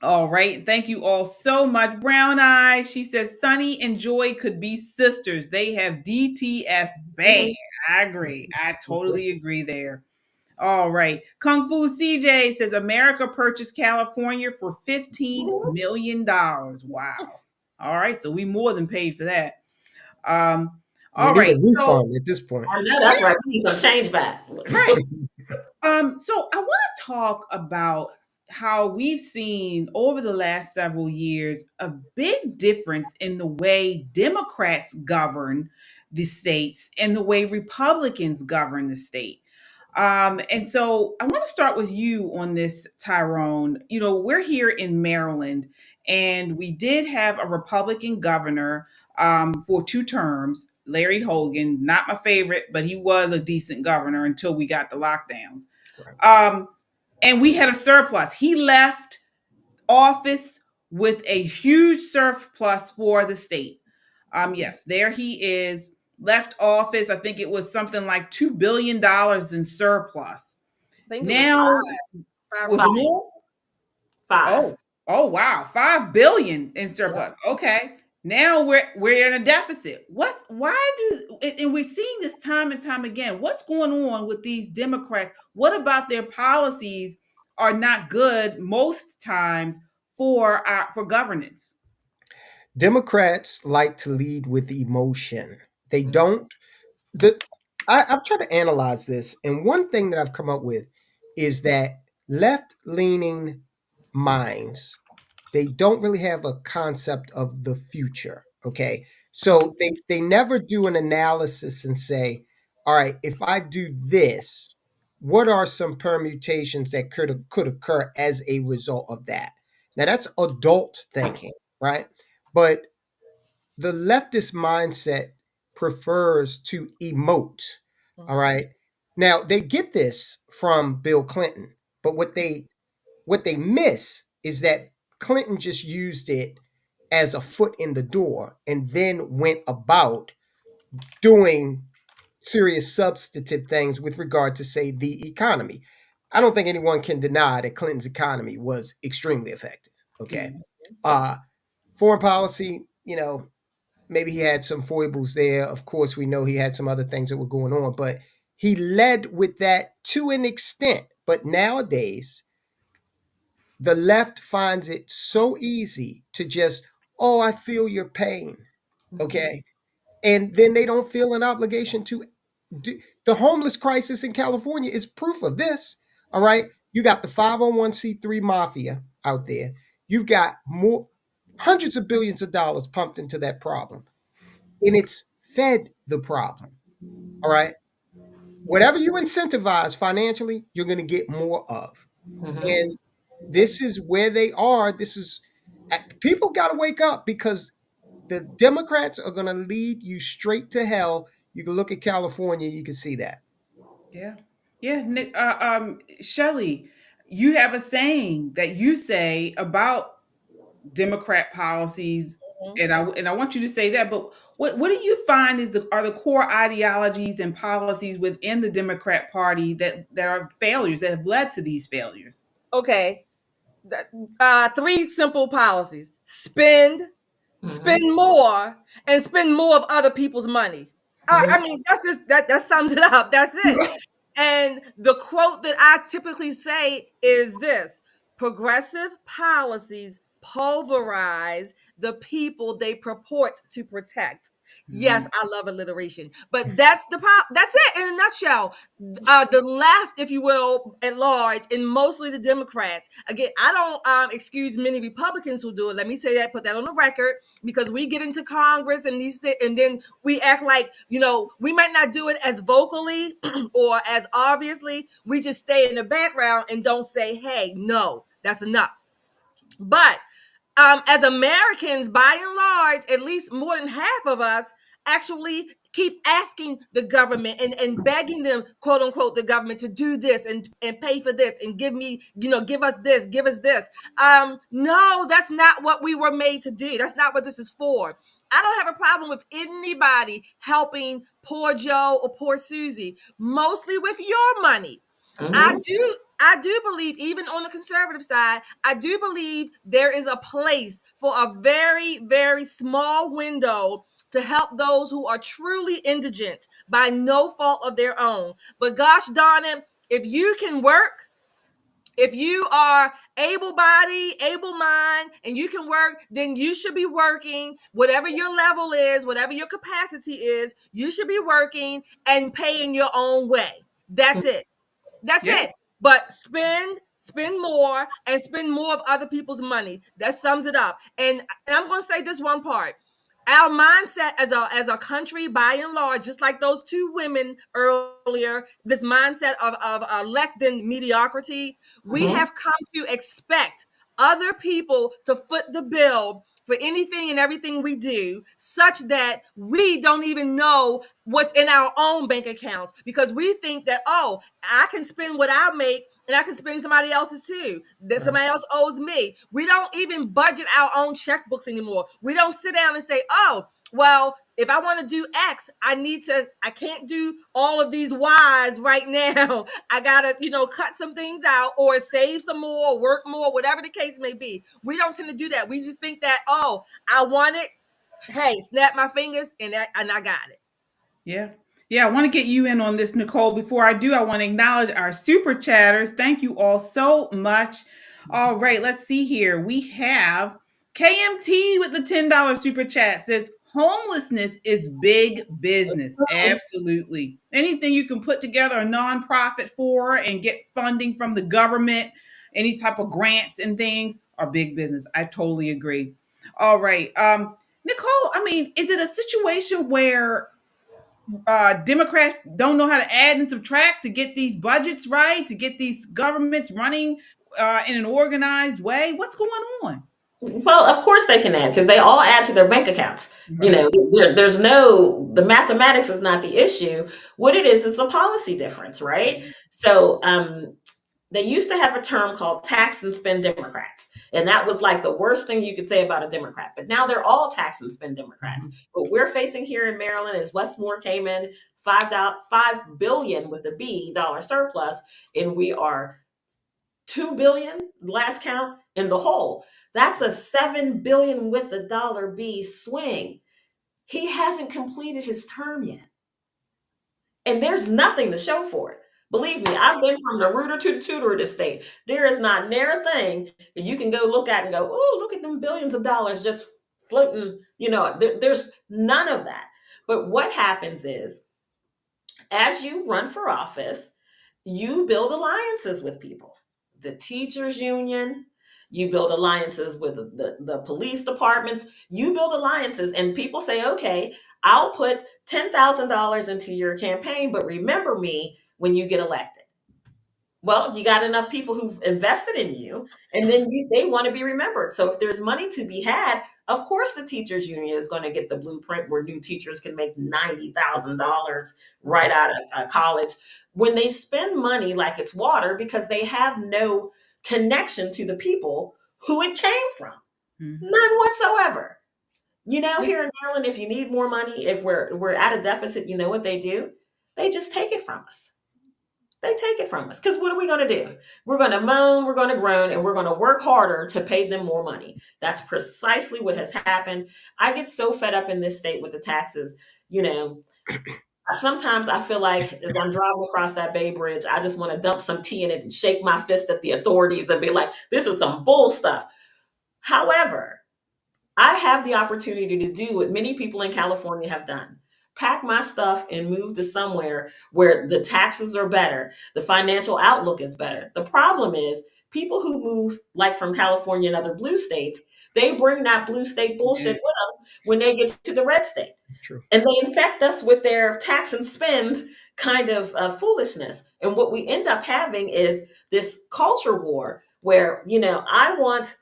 All right. Thank you all so much. Brown Eye, she says, Sunny and Joy could be sisters. They have DTS bad. I agree. I totally agree there. All right. Kung Fu CJ says, America purchased California for $15 million. Wow. All right. So we more than paid for that. All right. So at this point. I know that's right. We need some change back. Right. So I want to talk about how we've seen over the last several years a big difference in the way Democrats govern the states and the way Republicans govern the state. And so I want to start with you on this, Tyrone. You know, we're here in Maryland, and we did have a Republican governor for 2 terms, Larry Hogan, not my favorite, but he was a decent governor until we got the lockdowns. Right. And we had a surplus. He left office with a huge surplus for the state. Yes, there he is, left office. I think it was something like $2 billion in surplus. I think now, was more? 5. Oh, wow. $5 billion in surplus. Yeah. Okay. Now we're in a deficit. And we're seeing this time and time again. What's going on with these Democrats? What about their policies are not good most times for governance. Democrats like to lead with emotion. They don't. I've tried to analyze this, and one thing that I've come up with is that left-leaning minds, they don't really have a concept of the future. Okay, so they never do an analysis and say, all right, if I do this, what are some permutations that could occur as a result of that? Now that's adult thinking, right? But the leftist mindset prefers to emote. All right. Now they get this from Bill Clinton, but what they miss is that Clinton just used it as a foot in the door and then went about doing serious substantive things with regard to, say, the economy. I don't think anyone can deny that Clinton's economy was extremely effective. Okay. Foreign policy, maybe he had some foibles there. Of course, we know he had some other things that were going on, but he led with that to an extent. But nowadays, the left finds it so easy to just, oh, I feel your pain. Okay. And then they don't feel an obligation to do. The homeless crisis in California is proof of this. All right. You got the 501c3 mafia out there. You've got more hundreds of billions of dollars pumped into that problem. And it's fed the problem. All right. Whatever you incentivize financially, you're going to get more of. And this is where they are. People got to wake up, because the Democrats are going to lead you straight to hell. You can look at California, you can see that. Yeah. Yeah. Shelley, you have a saying that you say about Democrat policies, and I want you to say that. But what do you find are the core ideologies and policies within the Democrat Party that are failures, that have led to these failures? Okay. Three simple policies: spend more, and spend more of other people's money. I mean, that's just that sums it up. That's it. And the quote that I typically say is this: progressive policies pulverize the people they purport to protect. Yes, I love alliteration, but that's that's it in a nutshell. The left, if you will, at large, and mostly the Democrats. Again, I don't excuse many Republicans who do it. Let me say that, put that on the record, because we get into Congress and and then we act like, we might not do it as vocally or as obviously. We just stay in the background and don't say, "Hey, no, that's enough." But as Americans, by and large, at least more than half of us actually keep asking the government and begging them, quote unquote, the government to do this and pay for this and give us this, give us this. No, that's not what we were made to do. That's not what this is for. I don't have a problem with anybody helping poor Joe or poor Susie, mostly with your money. I do believe, even on the conservative side, I do believe there is a place for a very, very small window to help those who are truly indigent by no fault of their own. But gosh darn it, if you can work, if you are able-bodied, able-mind, and you can work, then you should be working. Whatever your level is, whatever your capacity is, you should be working and paying your own way. That's it. That's it. But spend more, and spend more of other people's money. That sums it up. And I'm going to say this one part. Our mindset as a country, by and large, just like those two women earlier, this mindset of less than mediocrity, we have come to expect other people to foot the bill for anything and everything we do, such that we don't even know what's in our own bank accounts, because we think that, oh, I can spend what I make and I can spend somebody else's too, that somebody else owes me. We don't even budget our own checkbooks anymore. We don't sit down and say, oh, well, if I want to do X, I can't do all of these Y's right now. I gotta, cut some things out or save some more, work more, whatever the case may be. We don't tend to do that. We just think that, oh, I want it. Hey, snap my fingers and I got it. Yeah. Yeah, I want to get you in on this, Nicole. Before I do, I want to acknowledge our super chatters. Thank you all so much. All right, let's see here. We have KMT with the $10 super chat says, homelessness is big business. Absolutely. Anything you can put together a nonprofit for and get funding from the government, any type of grants and things are big business. I totally agree. All right. Nicole, I mean, is it a situation where Democrats don't know how to add and subtract to get these budgets right, to get these governments running in an organized way? What's going on? Well, of course they can add because they all add to their bank accounts. You know, there's the mathematics is not the issue. What it is a policy difference, right? So they used to have a term called tax and spend Democrats. And that was like the worst thing you could say about a Democrat. But now they're all tax and spend Democrats. What we're facing here in Maryland is Westmore came in $5 billion with a B dollar surplus, and we are $2 billion last count in the hole. That's a $7 billion with a dollar B swing. He hasn't completed his term yet. And there's nothing to show for it. Believe me, I've been from the rooter to the tutor of the state. There is not near a thing that you can go look at and go, oh, look at them billions of dollars just floating. You know, there's none of that. But what happens is, as you run for office, you build alliances with people. The teachers union, you build alliances with the police departments, you build alliances, and people say, okay, I'll put $10,000 into your campaign, but remember me when you get elected. Well, you got enough people who've invested in you, and then they want to be remembered. So if there's money to be had, of course the teachers union is going to get the blueprint where new teachers can make $90,000 right out of college. When they spend money like it's water because they have no connection to the people who it came from. None whatsoever. You know, here in Maryland, if you need more money, if we're at a deficit, you know what they do? They just take it from us. They take it from us. Because what are we going to do? We're going to moan, we're going to groan, and we're going to work harder to pay them more money. That's precisely what has happened. I get so fed up in this state with the taxes. You know, sometimes I feel like as I'm driving across that Bay Bridge, I just want to dump some tea in it and shake my fist at the authorities and be like, this is some bull stuff. However, I have the opportunity to do what many people in California have done. Pack my stuff and move to somewhere where the taxes are better, the financial outlook is better. The problem is people who move like from California and other blue states, they bring that blue state bullshit with them when they get to the red state. True. And they infect us with their tax and spend kind of foolishness. And what we end up having is this culture war where, you know, I want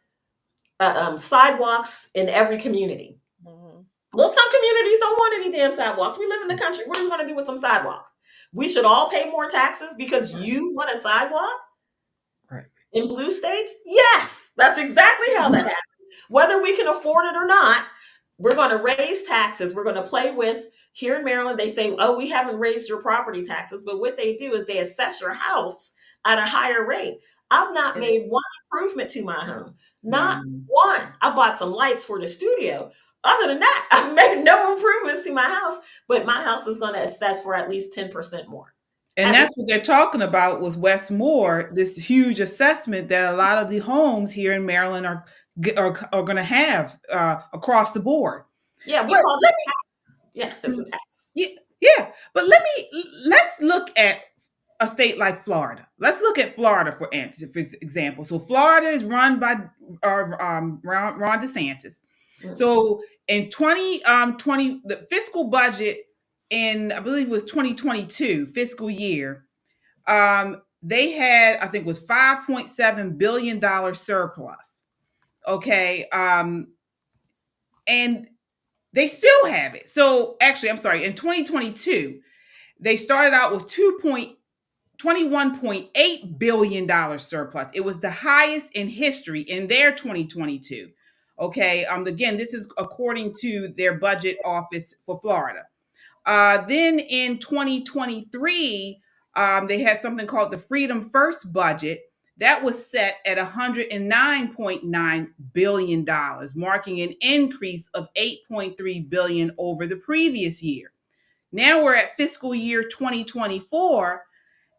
sidewalks in every community. Well, some communities don't want any damn sidewalks. We live in the country. What are we going to do with some sidewalks? We should all pay more taxes because you want a sidewalk? Right. In blue states? Yes, that's exactly how that happens. Whether we can afford it or not, we're going to raise taxes. We're going to play with, here in Maryland, they say, oh, we haven't raised your property taxes. But what they do is they assess your house at a higher rate. I've not made one improvement to my home. Not one. I bought some lights for the studio. Other than that, I've made no improvements to my house, but my house is going to assess for at least 10% more. And that's what they're talking about with Westmore, this huge assessment that a lot of the homes here in Maryland are going to have across the board. Yeah, we call it tax. Yeah, it's a tax. Yeah, but let's look at a state like Florida. Let's look at Florida for example. So Florida is run by Ron DeSantis. So in 2020, the fiscal budget in, I believe it was 2022 fiscal year, they had, I think it was $5.7 billion surplus. Okay. And they still have it. So actually, I'm sorry, in 2022, they started out with $21.8 billion surplus. It was the highest in history in their 2022. Okay. Again, this is according to their budget office for Florida. Then in 2023, they had something called the Freedom First budget that was set at $109.9 billion, marking an increase of $8.3 billion over the previous year. Now we're at fiscal year 2024,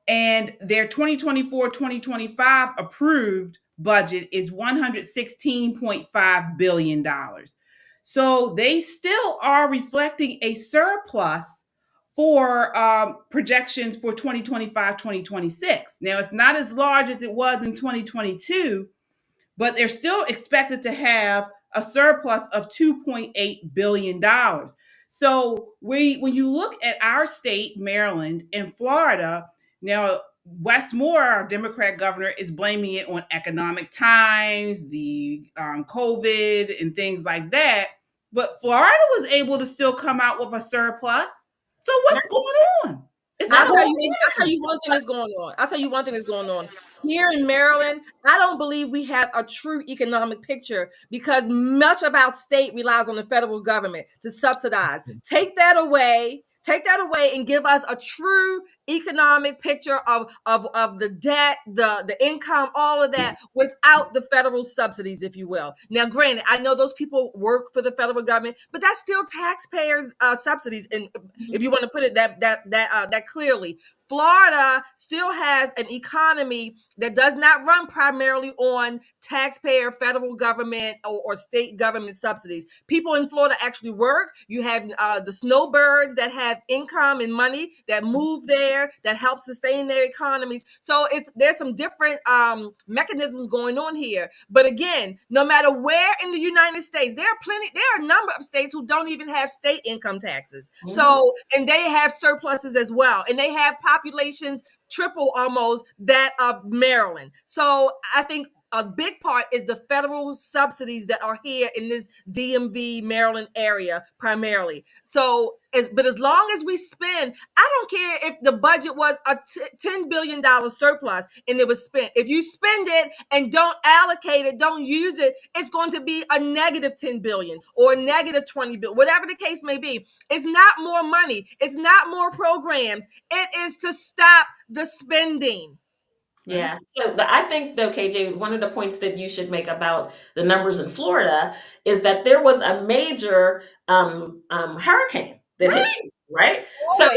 and their 2024-2025 approved budget is $116.5 billion. So they still are reflecting a surplus for projections for 2025-2026. Now, it's not as large as it was in 2022, but they're still expected to have a surplus of $2.8 billion. So when you look at our state, Maryland and Florida, now Wes Moore, our Democrat governor, is blaming it on economic times, the COVID and things like that. But Florida was able to still come out with a surplus. So what's going on? I'll tell you one thing that's going on. I'll tell you one thing that's going on. Here in Maryland, I don't believe we have a true economic picture because much of our state relies on the federal government to subsidize. Take that away and give us a true economic picture of the debt, the income, all of that without the federal subsidies, if you will. Now, granted, I know those people work for the federal government, but that's still taxpayers' subsidies. And if you want to put it that clearly, Florida still has an economy that does not run primarily on taxpayer, federal government, or state government subsidies. People in Florida actually work. You have the snowbirds that have income and money that move there, that help sustain their economies. So there's some different mechanisms going on here. But again, no matter where in the United States, there are a number of states who don't even have state income taxes. Mm-hmm. So, and they have surpluses as well. And they have populations triple almost that of Maryland. So I think a big part is the federal subsidies that are here in this DMV Maryland area primarily. So, but as long as we spend, I don't care if the budget was a $10 billion surplus and it was spent. If you spend it and don't allocate it, don't use it, it's going to be a negative 10 billion or a negative 20 billion, whatever the case may be. It's not more money. It's not more programs. It is to stop the spending. Yeah. So I think, though, KJ, one of the points that you should make about the numbers in Florida is that there was a major hurricane that hit, right? So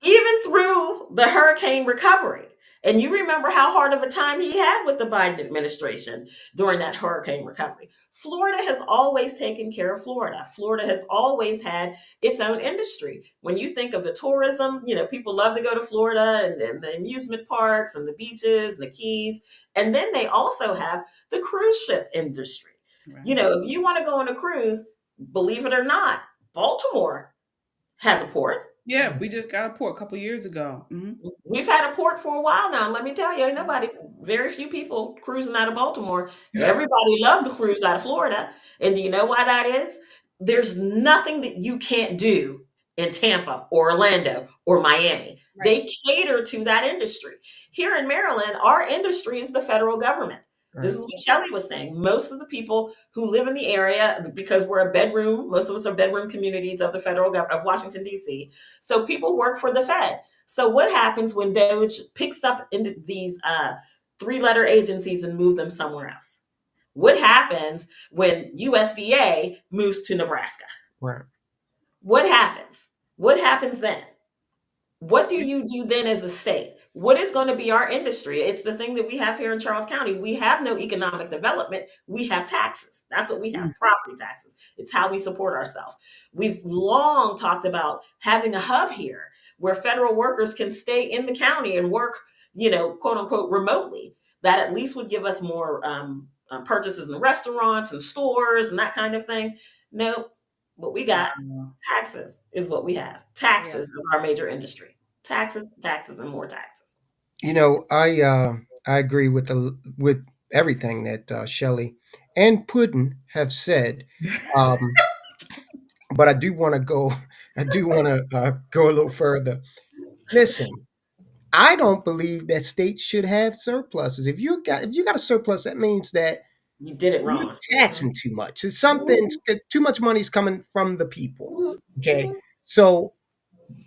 even through the hurricane recovery, and you remember how hard of a time he had with the Biden administration during that hurricane recovery. Florida has always taken care of Florida. Florida has always had its own industry. When you think of the tourism, people love to go to Florida and the amusement parks and the beaches and the Keys. And then they also have the cruise ship industry. Right. If you want to go on a cruise, believe it or not, Baltimore has a port. Yeah, we just got a port a couple years ago. Mm-hmm. We've had a port for a while now. And let me tell you, very few people cruising out of Baltimore. Yeah. Everybody loved to cruise out of Florida. And do you know why that is? There's nothing that you can't do in Tampa or Orlando or Miami. Right. They cater to that industry. Here in Maryland, our industry is the federal government. This is what Shelley was saying. Most of the people who live in the area, because most of us are bedroom communities of the federal government of Washington, D.C. So people work for the Fed. So what happens when DOGE picks up into these 3-letter agencies and move them somewhere else? What happens when USDA moves to Nebraska? Right. What happens? What happens then? What do you do then as a state? What is going to be our industry? It's the thing that we have here in Charles County. We have no economic development. We have taxes. That's what we have, property taxes. It's how we support ourselves. We've long talked about having a hub here where federal workers can stay in the county and work, quote unquote, remotely. That at least would give us more purchases in restaurants and stores and that kind of thing. No, what we got, taxes is what we have. Taxes is our major industry. Taxes, and more taxes. I agree with everything that Shelley and Puddin have said, but I do want to go a little further. Listen, I don't believe that states should have surpluses. If you got a surplus, that means that you did it wrong. You're taxing too much. It's something. Too much money is coming from the people. Okay, so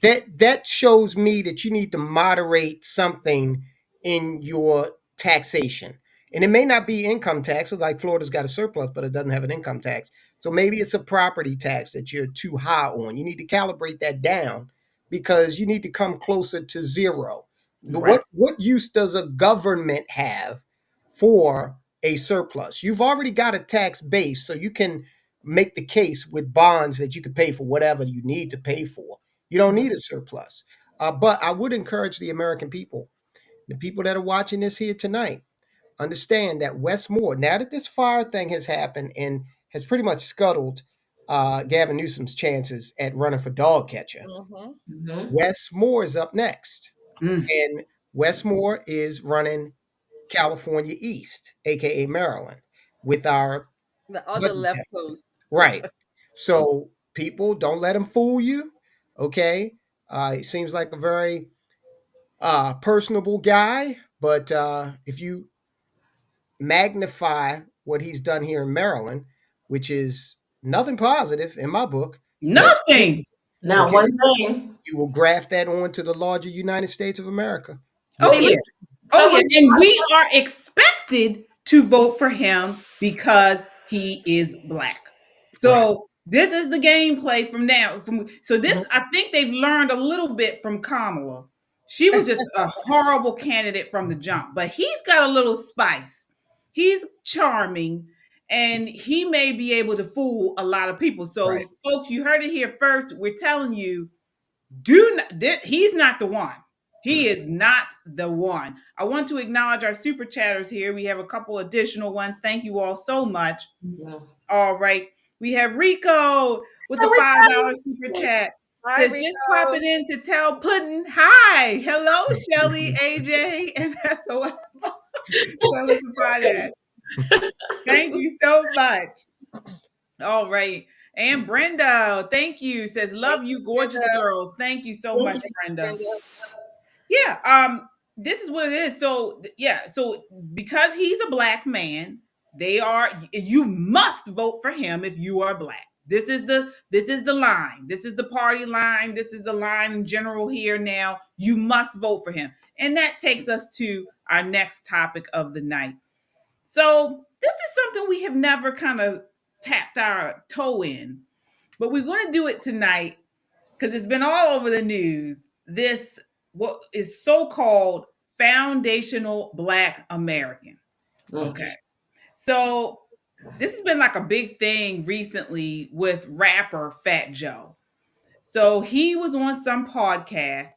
that shows me that you need to moderate something in your taxation. And it may not be income tax, like Florida's got a surplus, but it doesn't have an income tax. So maybe it's a property tax that you're too high on. You need to calibrate that down because you need to come closer to zero. Right. What use does a government have for a surplus? You've already got a tax base, so you can make the case with bonds that you can pay for whatever you need to pay for. You don't need a surplus. But I would encourage the American people, the people that are watching this here tonight, understand that Westmore, now that this fire thing has happened and has pretty much scuttled Gavin Newsom's chances at running for dog catcher, Westmore is up next. And Westmore is running California East, aka Maryland, with our The other budget left deficit. coast. Right. So people, don't let them fool you. Okay. He seems like a very personable guy, but if you magnify what he's done here in Maryland, which is nothing positive in my book, Nothing. Now, okay, one thing. you will graft that on to the larger United States of America. Oh See, yeah. so Oh yeah. And we are expected to vote for him because he is black. So this is the gameplay from now. So this, I think they've learned a little bit from Kamala. She was just a horrible candidate from the jump, but he's got a little spice. He's charming, and he may be able to fool a lot of people. So, folks, you heard it here first. We're telling you, he's not the one. He is not the one. I want to acknowledge our super chatters here. We have a couple additional ones. Thank you all so much. Yeah. All right. We have Rico with the $5 super chat. Hi, Says, Rico. just popping in to tell Puddin' hi. Hello, Shelly, AJ, and SOL. Thank you so much. All right. And Brenda, thank you. Says, love you, gorgeous girls. Thank you so much, Brenda. Yeah. This is what it is. So so because he's a black man, you must vote for him if you are black. This is the line. This is the party line. This is the line in general here now. You must vote for him. And that takes us to our next topic of the night. So this is something we have never kind of tapped our toe in, but we're going to do it tonight because it's been all over the news. This, what is so-called foundational Black American. Okay. So this has been like a big thing recently with rapper Fat Joe. So he was on some podcast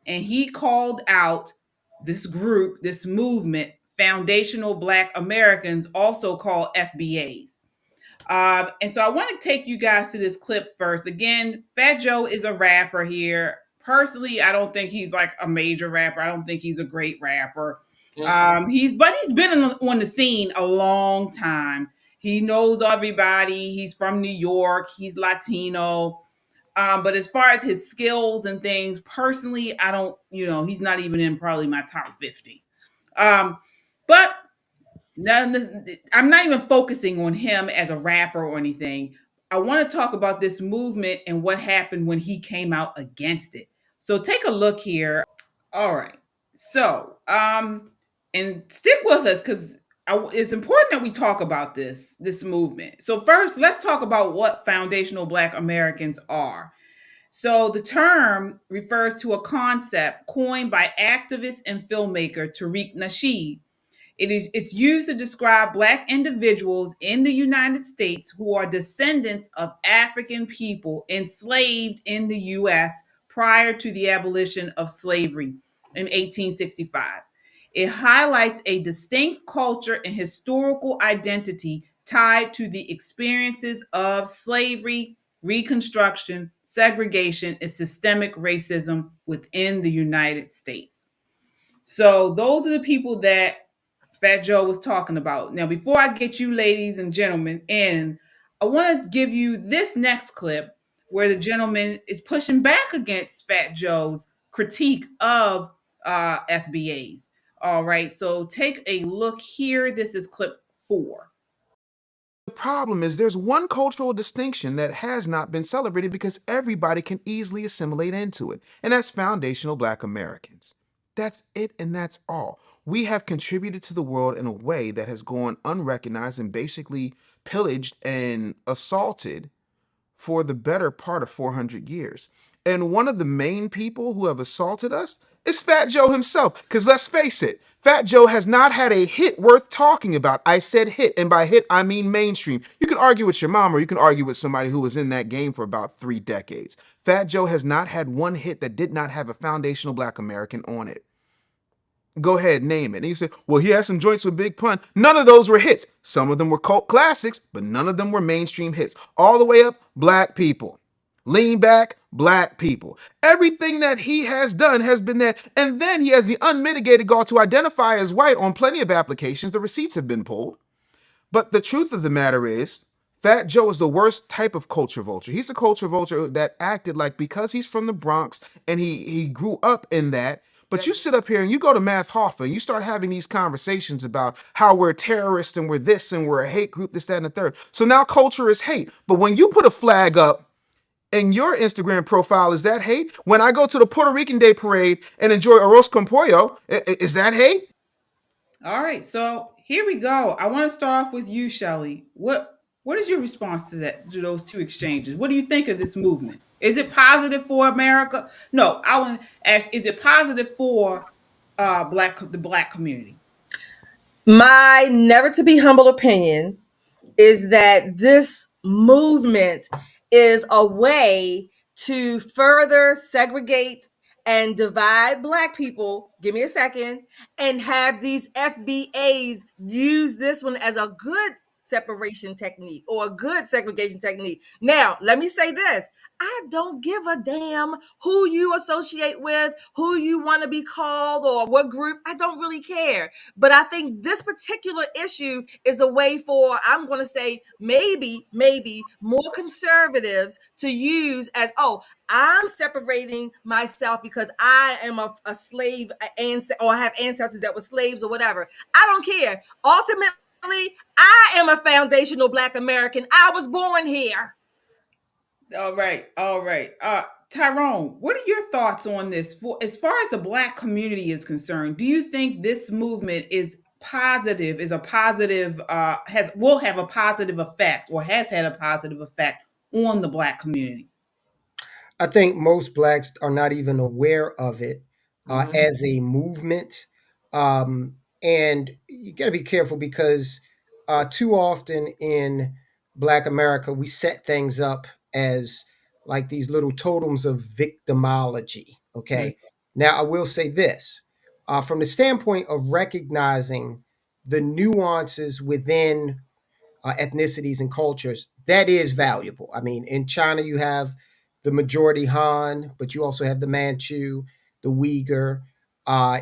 and he called out this group, this movement, Foundational Black Americans, also called FBAs. And so I want to take you guys to this clip first. Again, Fat Joe is a rapper here. Personally, I don't think he's like a major rapper. I don't think he's a great rapper. He's been on the scene a long time. He knows everybody. He's from New York. He's Latino. But as far as his skills and things, personally, I don't, he's not even in probably my top 50. But I'm not even focusing on him as a rapper or anything. I want to talk about this movement and what happened when he came out against it. So take a look here. All right. So, and stick with us because it's important that we talk about this movement. So first, let's talk about what foundational Black Americans are. So the term refers to a concept coined by activist and filmmaker Tariq Nasheed. It's used to describe Black individuals in the United States who are descendants of African people enslaved in the U.S. prior to the abolition of slavery in 1865. It highlights a distinct culture and historical identity tied to the experiences of slavery, Reconstruction, segregation, and systemic racism within the United States. So those are the people that Fat Joe was talking about. Now, before I get you ladies and gentlemen in, I want to give you this next clip where the gentleman is pushing back against Fat Joe's critique of FBAs. All right, so take a look here. This is clip 4. The problem is there's one cultural distinction that has not been celebrated because everybody can easily assimilate into it, and that's foundational Black Americans. That's it, and that's all. We have contributed to the world in a way that has gone unrecognized and basically pillaged and assaulted for the better part of 400 years. And one of the main people who have assaulted us is Fat Joe himself. Because let's face it, Fat Joe has not had a hit worth talking about. I said hit, and by hit, I mean mainstream. You can argue with your mom, or you can argue with somebody who was in that game for about 3 decades. Fat Joe has not had one hit that did not have a foundational Black American on it. Go ahead, name it. And you say, well, he has some joints with Big Pun. None of those were hits. Some of them were cult classics, but none of them were mainstream hits. All the way up, Black people. Lean back, Black people. Everything that he has done has been that. And then he has the unmitigated gall to identify as white on plenty of applications. The receipts have been pulled. But the truth of the matter is, Fat Joe is the worst type of culture vulture. He's a culture vulture that acted like, because he's from the Bronx and he grew up in that. But you sit up here and you go to Math Hoffa and you start having these conversations about how we're terrorists and we're this and we're a hate group, this, that, and the third. So now culture is hate. But when you put a flag up in your Instagram profile, is that hate? When I go to the Puerto Rican Day Parade and enjoy arroz con pollo, is that hate? All right, so here we go. I want to start off with you, Shelley. What is your response to those two exchanges? What do you think of this movement? Is it positive for America? No, I want to ask: is it positive for the Black community? My never to be humble opinion is that this movement is a way to further segregate and divide Black people, give me a second, and have these FBAs use this one as a good separation technique or a good segregation technique. Now, let me say this. I don't give a damn who you associate with, who you want to be called, or what group. I don't really care. But I think this particular issue is a way for, I'm going to say, maybe more conservatives to use as, oh, I'm separating myself because I am a slave or have ancestors that were slaves or whatever. I don't care. Ultimately, I am a foundational Black American. I was born here. All right. Tyrone, what are your thoughts on this? As far as the Black community is concerned, do you think this movement is positive, will have a positive effect or has had a positive effect on the Black community? I think most Blacks are not even aware of it as a movement. And you got to be careful because too often in Black America, we set things up as like these little totems of victimology. Okay. Now, I will say this from the standpoint of recognizing the nuances within ethnicities and cultures, that is valuable. I mean, in China, you have the majority Han, but you also have the Manchu, the Uyghur.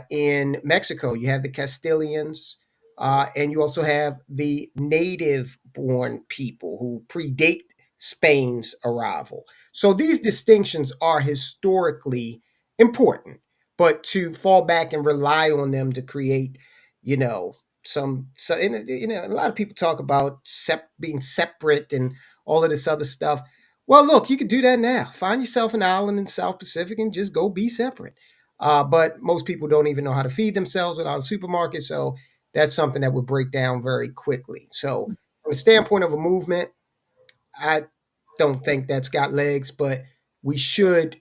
In Mexico, you have the Castilians, and you also have the native-born people who predate Spain's arrival. So these distinctions are historically important, but to fall back and rely on them to create, you know, a lot of people talk about being separate and all of this other stuff. Well, look, you could do that now. Find yourself an island in the South Pacific and just go be separate. But most people don't even know how to feed themselves without a supermarket. So that's something that would break down very quickly. So from the standpoint of a movement, I don't think that's got legs, but we should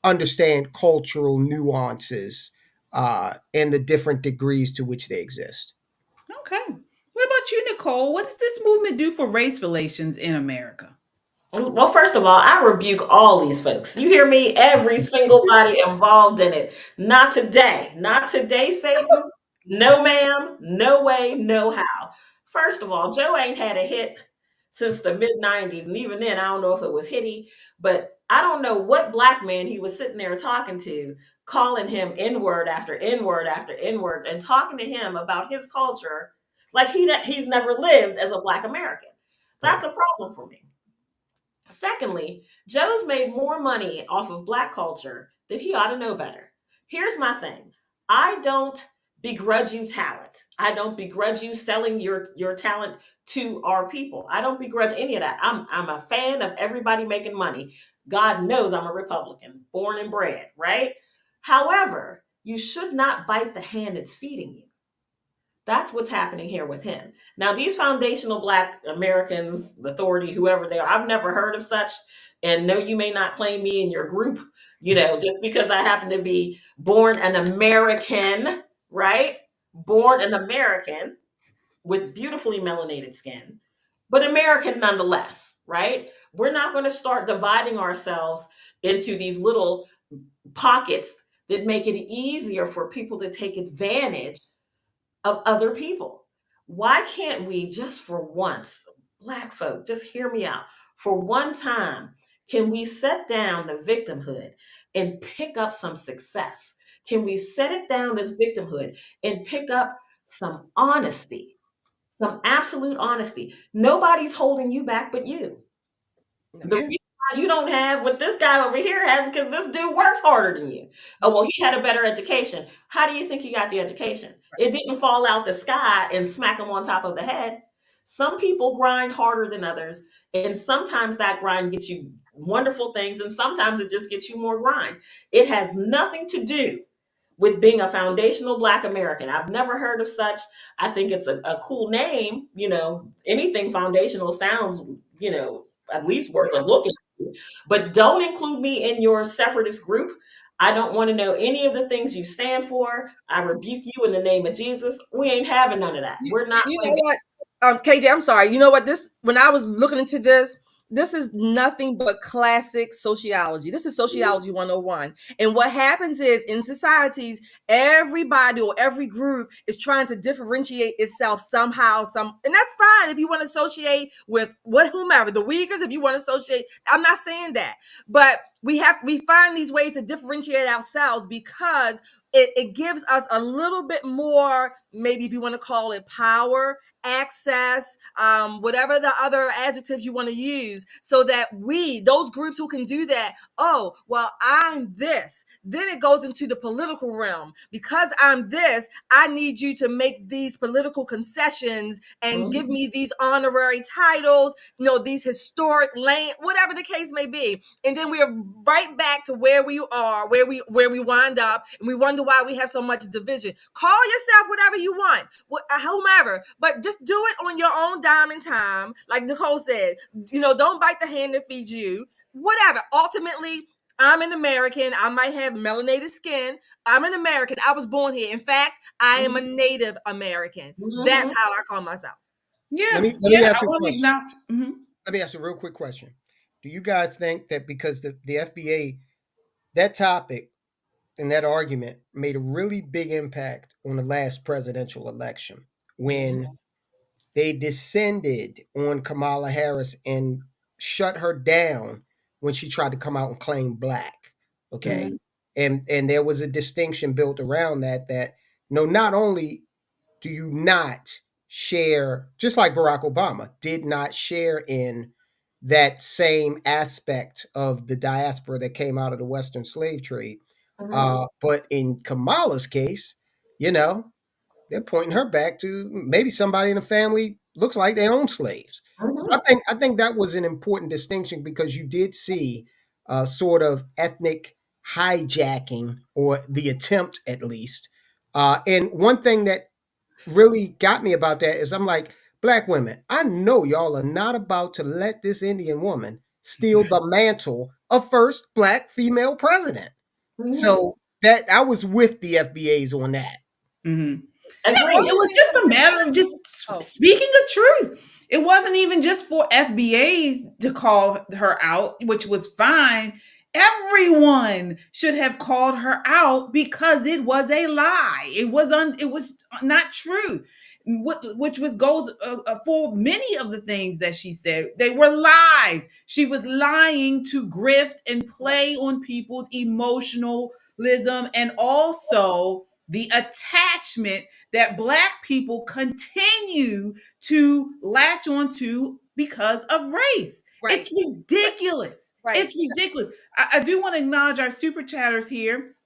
understand cultural nuances and the different degrees to which they exist. Okay. What about you, Nicole? What does this movement do for race relations in America? Well, first of all, I rebuke all these folks. You hear me? Every single body involved in it. Not today. Not today, Satan. No, ma'am. No way. No how. First of all, Joe ain't had a hit since the mid 90s. And even then, I don't know if it was hitty, but I don't know what Black man he was sitting there talking to, calling him N-word after N-word after N-word and talking to him about his culture like he's never lived as a Black American. That's a problem for me. Secondly, Joe's made more money off of Black culture that he ought to know better. Here's my thing. I don't begrudge you talent. I don't begrudge you selling your talent to our people. I don't begrudge any of that. I'm a fan of everybody making money. God knows I'm a Republican, born and bred, right? However, you should not bite the hand that's feeding you. That's what's happening here with him. Now, these foundational Black Americans, authority, whoever they are, I've never heard of such. And no, you may not claim me in your group, just because I happen to be born an American, right? Born an American with beautifully melanated skin, but American nonetheless, right? We're not going to start dividing ourselves into these little pockets that make it easier for people to take advantage of other people. Why can't we just for once, Black folk, just hear me out. For one time, can we set down the victimhood and pick up some success? Can we set it down, this victimhood, and pick up some honesty, some absolute honesty? Nobody's holding you back but you. The reason why you don't have what this guy over here has because this dude works harder than you. Oh, well, he had a better education. How do you think he got the education? It didn't fall out the sky and smack him on top of the head. Some people grind harder than others, and sometimes that grind gets you wonderful things, and sometimes it just gets you more grind. It has nothing to do with being a foundational Black American. I've never heard of such. I think it's a cool name. Anything foundational sounds, at least worth a look at. But don't include me in your separatist group. I don't want to know any of the things you stand for. I rebuke you in the name of Jesus. We ain't having none of that. We're not. You know what, KJ, I'm sorry. You know what? When I was looking into this is nothing but classic sociology. This is sociology 101. And what happens is in societies, everybody or every group is trying to differentiate itself somehow, and that's fine if you want to associate with whomever, the Uyghurs, if you want to associate. I'm not saying that, but we find these ways to differentiate ourselves because it gives us a little bit more, maybe if you want to call it power, access, whatever the other adjectives you want to use, so that those groups who can do that, oh, well, I'm this. Then it goes into the political realm. Because I'm this, I need you to make these political concessions and give me these honorary titles, these historic land, whatever the case may be. And then we are right back to where we are, where we wind up, and we wonder why we have so much division. Call yourself whatever you want, whomever, but just do it on your own dime and time. Like Nicole said, don't bite the hand that feeds you. Whatever. Ultimately, I'm an American. I might have melanated skin. I'm an American. I was born here. In fact, I am a Native American. That's how I call myself. Yeah. Let me ask you a question. Let me ask you a real quick question. Do you guys think that because the FBA, that topic and that argument made a really big impact on the last presidential election when they descended on Kamala Harris and shut her down when she tried to come out and claim Black? Okay. And there was a distinction built around that not only do you not share, just like Barack Obama did not share in that same aspect of the diaspora that came out of the Western slave trade. But in Kamala's case, they're pointing her back to maybe somebody in the family looks like they own slaves. So I think that was an important distinction because you did see sort of ethnic hijacking, or the attempt at least. And one thing that really got me about that is I'm like, Black women, I know y'all are not about to let this Indian woman steal the mantle of first Black female president. So that I was with the FBAs on that. It was just a matter of just speaking the truth. It wasn't even just for FBAs to call her out, which was fine. Everyone should have called her out because it was a lie. It was not true. Which goes for many of the things that she said. They were lies. She was lying to grift and play on people's emotionalism, and also the attachment that Black people continue to latch onto because of race. Right. It's ridiculous. Right. It's ridiculous. I do want to acknowledge our super chatters here.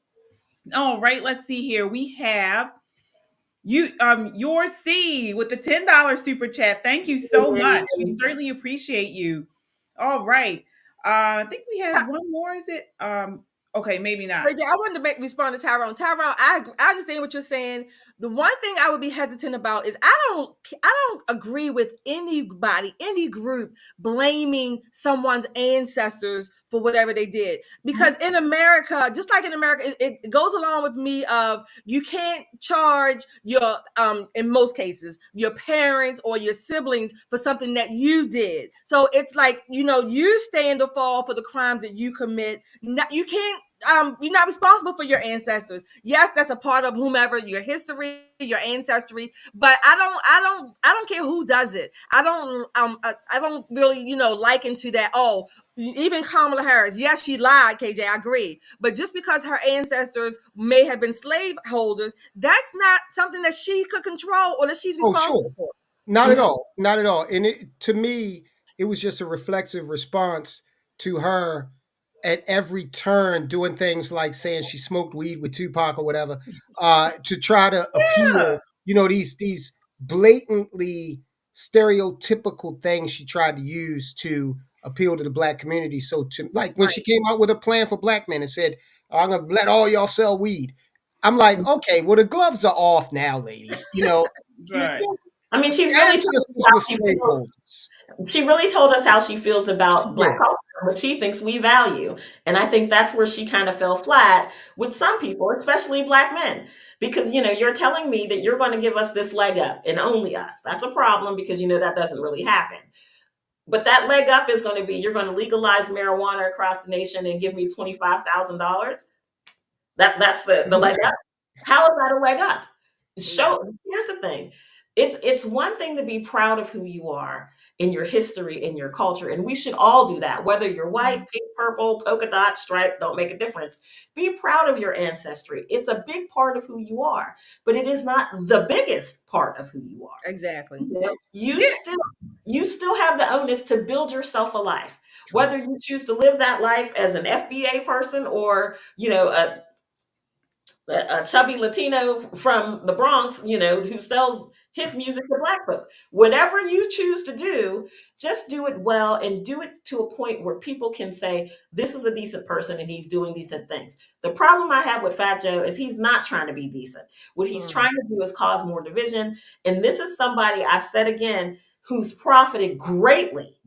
All right, let's see here. We have your C with the $10 super chat. Thank you so much. We certainly appreciate you. All right. I think we have one more. Is it Okay, maybe not. I wanted to respond to Tyrone. Tyrone, I understand what you're saying. The one thing I would be hesitant about is I don't agree with anybody, any group blaming someone's ancestors for whatever they did. Because in America, just like in America, it goes along with me of you can't charge your in most cases your parents or your siblings for something that you did. So it's like, you stand or fall for the crimes that you commit. You can't you're not responsible for your ancestors. Yes, that's a part of whomever your history, your ancestry, but I don't care who does it. I don't really, liken to that. Oh, even Kamala Harris, yes, she lied, KJ, I agree. But just because her ancestors may have been slave holders, that's not something that she could control or that she's responsible for. Not at all. Not at all. And to me, it was just a reflexive response to her at every turn doing things like saying she smoked weed with Tupac or whatever, to try to appeal, these blatantly stereotypical things she tried to use to appeal to the Black community. So like when she came out with a plan for Black men and said, I'm going to let all y'all sell weed. I'm like, okay, well, the gloves are off now, lady. Right. I mean, she's really she really told us how she feels about Black culture, what she thinks we value. And I think that's where she kind of fell flat with some people, especially Black men. Because, you're telling me that you're going to give us this leg up and only us. That's a problem because, that doesn't really happen. But that leg up is going to be, you're going to legalize marijuana across the nation and give me $25,000. That's the leg up. How is that a leg up? Here's the thing. It's one thing to be proud of who you are in your history, in your culture. And we should all do that. Whether you're white, pink, purple, polka dot, stripe, don't make a difference. Be proud of your ancestry. It's a big part of who you are, but it is not the biggest part of who you are. Exactly. You still have the onus to build yourself a life. Whether you choose to live that life as an FBA person or, a chubby Latino from the Bronx, who sells his music to Black folk. Whatever you choose to do, just do it well and do it to a point where people can say, this is a decent person and he's doing decent things. The problem I have with Fat Joe is he's not trying to be decent. What he's trying to do is cause more division. And this is somebody, I've said again, who's profited greatly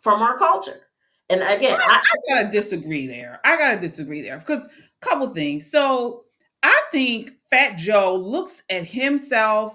from our culture. And again, I gotta disagree there. Because a couple things. So I think Fat Joe looks at himself,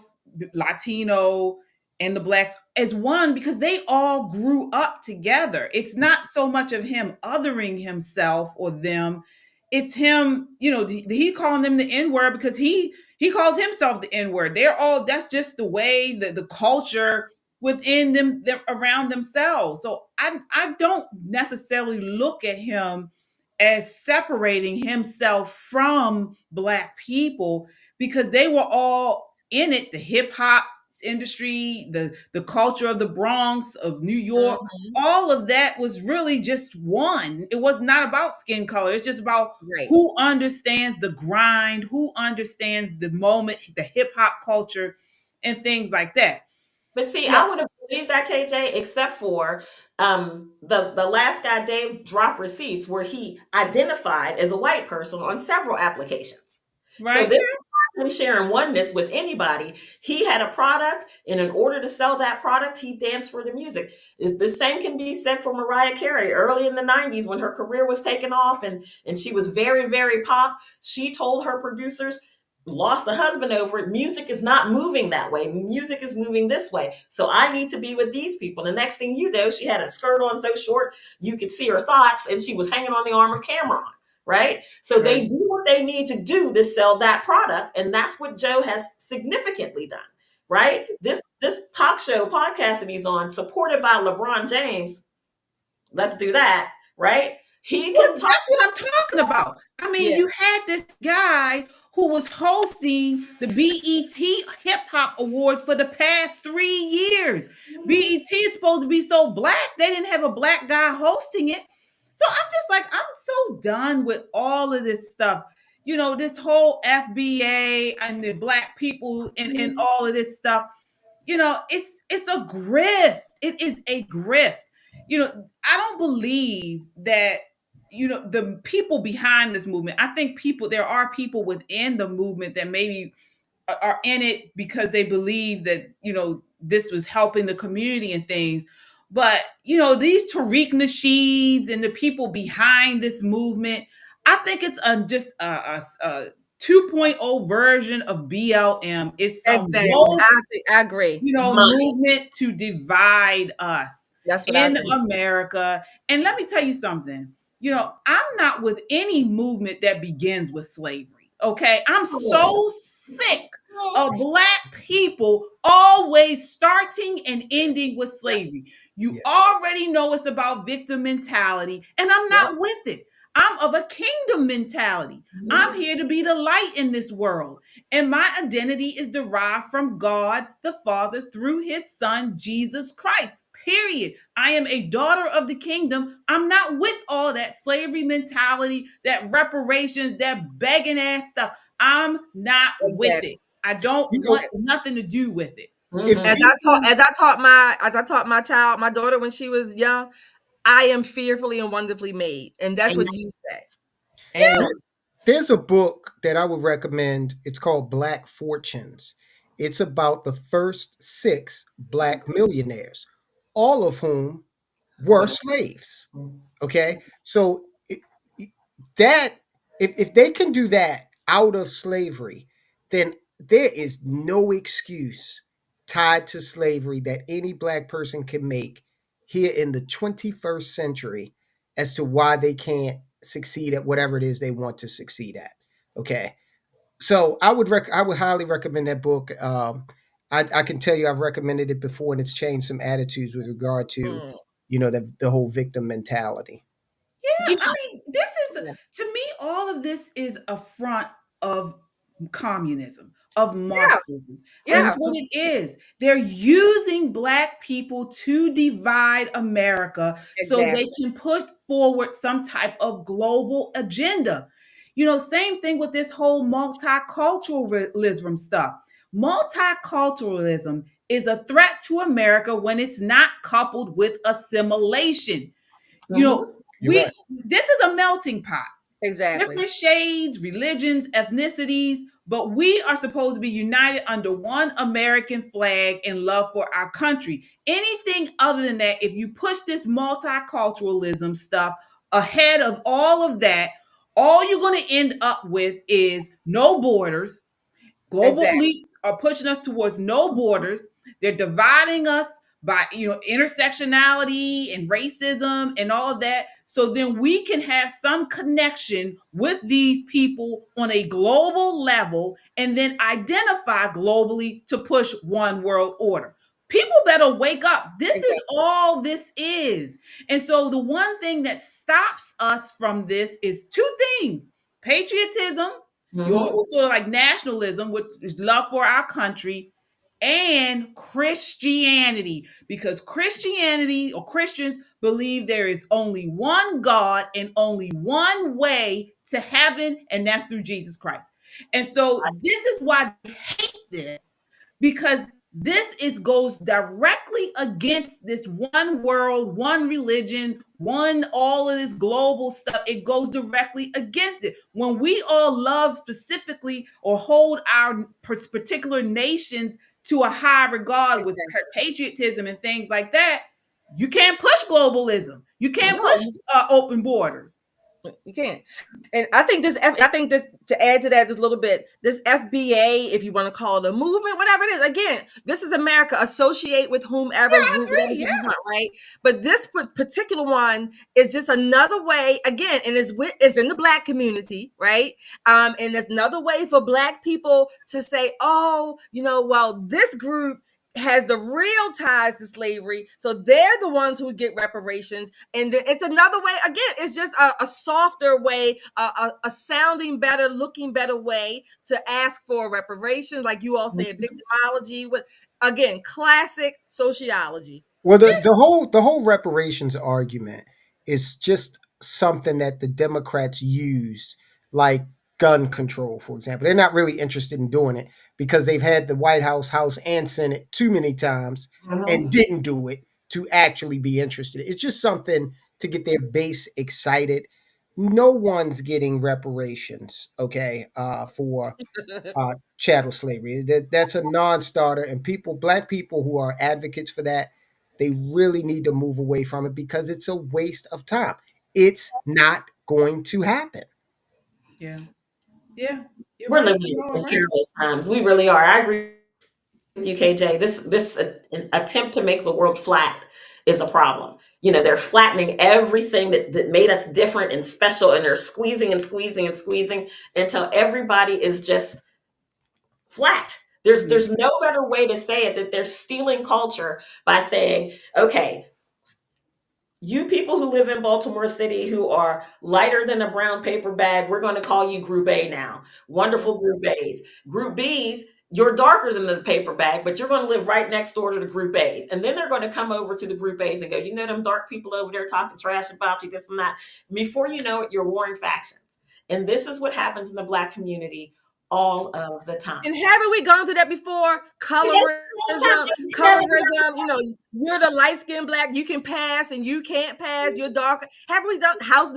Latino, and the Blacks as one because they all grew up together. It's not so much of him othering himself or them. It's him, he calling them the N-word because he calls himself the N-word. That's just the way that the culture within them around themselves. So I don't necessarily look at him as separating himself from Black people because they were all in it. The hip hop industry, the culture of the Bronx, of New York, all of that was really just one. It was not about skin color. It's just about who understands the grind, who understands the moment, the hip hop culture and things like that. But see, I would have believed that, KJ, except for the last guy, Dave, dropped receipts where he identified as a white person on several applications. Right. So this is not him sharing oneness with anybody. He had a product, and in order to sell that product, he danced for the music. The same can be said for Mariah Carey early in the 90s when her career was taking off and she was very, very pop. She told her producers, lost a husband over it. Music is not moving that way. Music is moving this way. So I need to be with these people. The next thing you know, she had a skirt on so short, you could see her thoughts and she was hanging on the arm of Cameron, right? So they do what they need to do to sell that product. And that's what Joe has significantly done, right? This talk show podcast that he's on, supported by LeBron James. Let's do that, right? That's what I'm talking about. I mean, you had this guy who was hosting the BET Hip Hop Awards for the past 3 years. BET is supposed to be so Black. They didn't have a Black guy hosting it. So I'm just like, I'm so done with all of this stuff. This whole FBA and the Black people and all of this stuff. It's a grift. It is a grift. I don't believe that the people behind this movement. I think there are people within the movement that maybe are in it because they believe that, this was helping the community and things. But, these Tariq Nasheeds and the people behind this movement, I think it's just a 2.0 version of BLM. It's some woke, I agree. movement to divide us That's what I in think. America. And let me tell you something. I'm not with any movement that begins with slavery. Okay. I'm so sick of Black people always starting and ending with slavery. You already know it's about victim mentality, and I'm not with it. I'm of a kingdom mentality. I'm here to be the light in this world. And my identity is derived from God the Father through his Son, Jesus Christ. Period. I am a daughter of the kingdom. I'm not with all that slavery mentality, that reparations, that begging ass stuff. I'm not with it. I don't want nothing to do with it. As I taught my child, my daughter, when she was young, I am fearfully and wonderfully made. And that's what you say. Yeah. There's a book that I would recommend. It's called Black Fortunes. It's about the first 6 Black millionaires, all of whom were slaves. Okay. So that if they can do that out of slavery, then there is no excuse tied to slavery that any Black person can make here in the 21st century as to why they can't succeed at whatever it is they want to succeed at. Okay. So I would highly recommend that book. I can tell you I've recommended it before, and it's changed some attitudes with regard to the whole victim mentality. Yeah, I mean, this is, to me, all of this is a front of communism, of Marxism. That's what it is. They're using Black people to divide America so they can push forward some type of global agenda. Same thing with this whole multiculturalism stuff. Multiculturalism is a threat to America when it's not coupled with assimilation. This is a melting pot. Exactly. Different shades, religions, ethnicities, but we are supposed to be united under one American flag and love for our country. Anything other than that, if you push this multiculturalism stuff ahead of all of that, all you're going to end up with is no borders. Global elites are pushing us towards no borders. They're dividing us by intersectionality and racism and all of that. So then we can have some connection with these people on a global level and then identify globally to push one world order. People better wake up. This is all this is. And so the one thing that stops us from this is 2 things: patriotism, sort of like nationalism, which is love for our country, and Christianity, because Christianity or Christians believe there is only one God and only one way to heaven, and that's through Jesus Christ. And so this is why they hate this, because this goes directly against this one world, one religion, all of this global stuff. It goes directly against it. When we all love specifically or hold our particular nations to a high regard with patriotism and things like that, you can't push globalism. You can't push open borders. You can't. And I think this to add to that just a little bit, this FBA, if you want to call it a movement, whatever it is, again, this is America. Associate with whomever group, whatever you want, right? But this particular one is just another way, again, and it's in the Black community, right? And there's another way for Black people to say, oh, well, this group has the real ties to slavery, so they're the ones who get reparations. And then it's another way, again, it's just a softer way, a sounding better, looking better way to ask for reparations, like you all said, victimology, again, classic sociology. Well, the whole reparations argument is just something that the Democrats use, like gun control, for example. They're not really interested in doing it because they've had the White House, House, and Senate too many times and didn't do it to actually be interested. It's just something to get their base excited. no one's getting reparations, okay, for chattel slavery. That's a non-starter, and black people who are advocates for that, they really need to move away from it because it's a waste of time. It's not going to happen. Yeah. Yeah. We're living in perilous times. We really are. I agree with you, KJ. This attempt to make the world flat is a problem. You know, they're flattening everything that made us different and special, and they're squeezing and squeezing and squeezing until everybody is just flat. There's no better way to say it, that they're stealing culture by saying, okay, you people who live in Baltimore City who are lighter than a brown paper bag, we're going to call you Group A now. Wonderful Group A's. Group B's, you're darker than the paper bag, but you're going to live right next door to the Group A's. And then they're going to come over to the Group A's and go, you know, them dark people over there talking trash about you, this and that. Before you know it, you're warring factions. And this is what happens in the Black community all of the time. And haven't we gone through that before? Colorism, you know, you're the light-skinned black, you can pass and you can't pass, you're dark. Haven't we done house,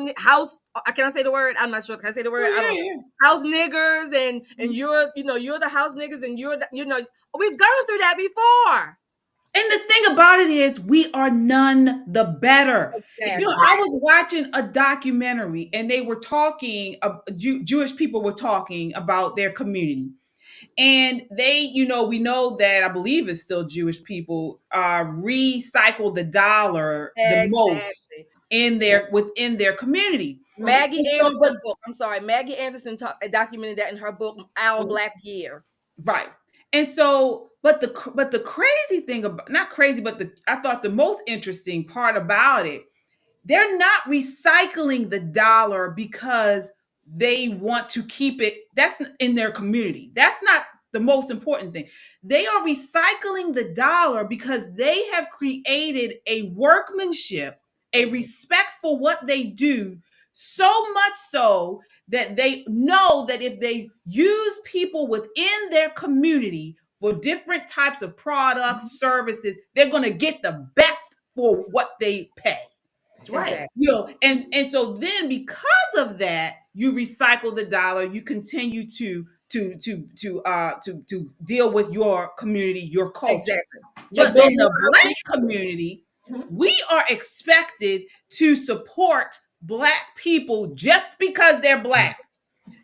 can I say the word? I'm not sure. Can I say the word? I don't know. House niggers and you're the house niggas and we've gone through that before. And the thing about it is, we are none the better. Exactly. You know, I was watching a documentary and they were talking, Jewish people were talking about their community. And they, you know, we know that, I believe it's still Jewish people, recycle the dollar the most within their community. Maggie Anderson documented that in her book, Our Black Year. Right. And so, but the crazy thing about, not crazy, but I thought the most interesting part about it, they're not recycling the dollar because they want to keep it, that's in their community. That's not the most important thing. They are recycling the dollar because they have created a workmanship, a respect for what they do, so much so that they know that if they use people within their community for different types of products, services, they're going to get the best for what they pay. Right. You know, and so then because of that, you recycle the dollar, you continue to deal with your community, your culture. Exactly. But in the Black community, we are expected to support Black people just because they're Black.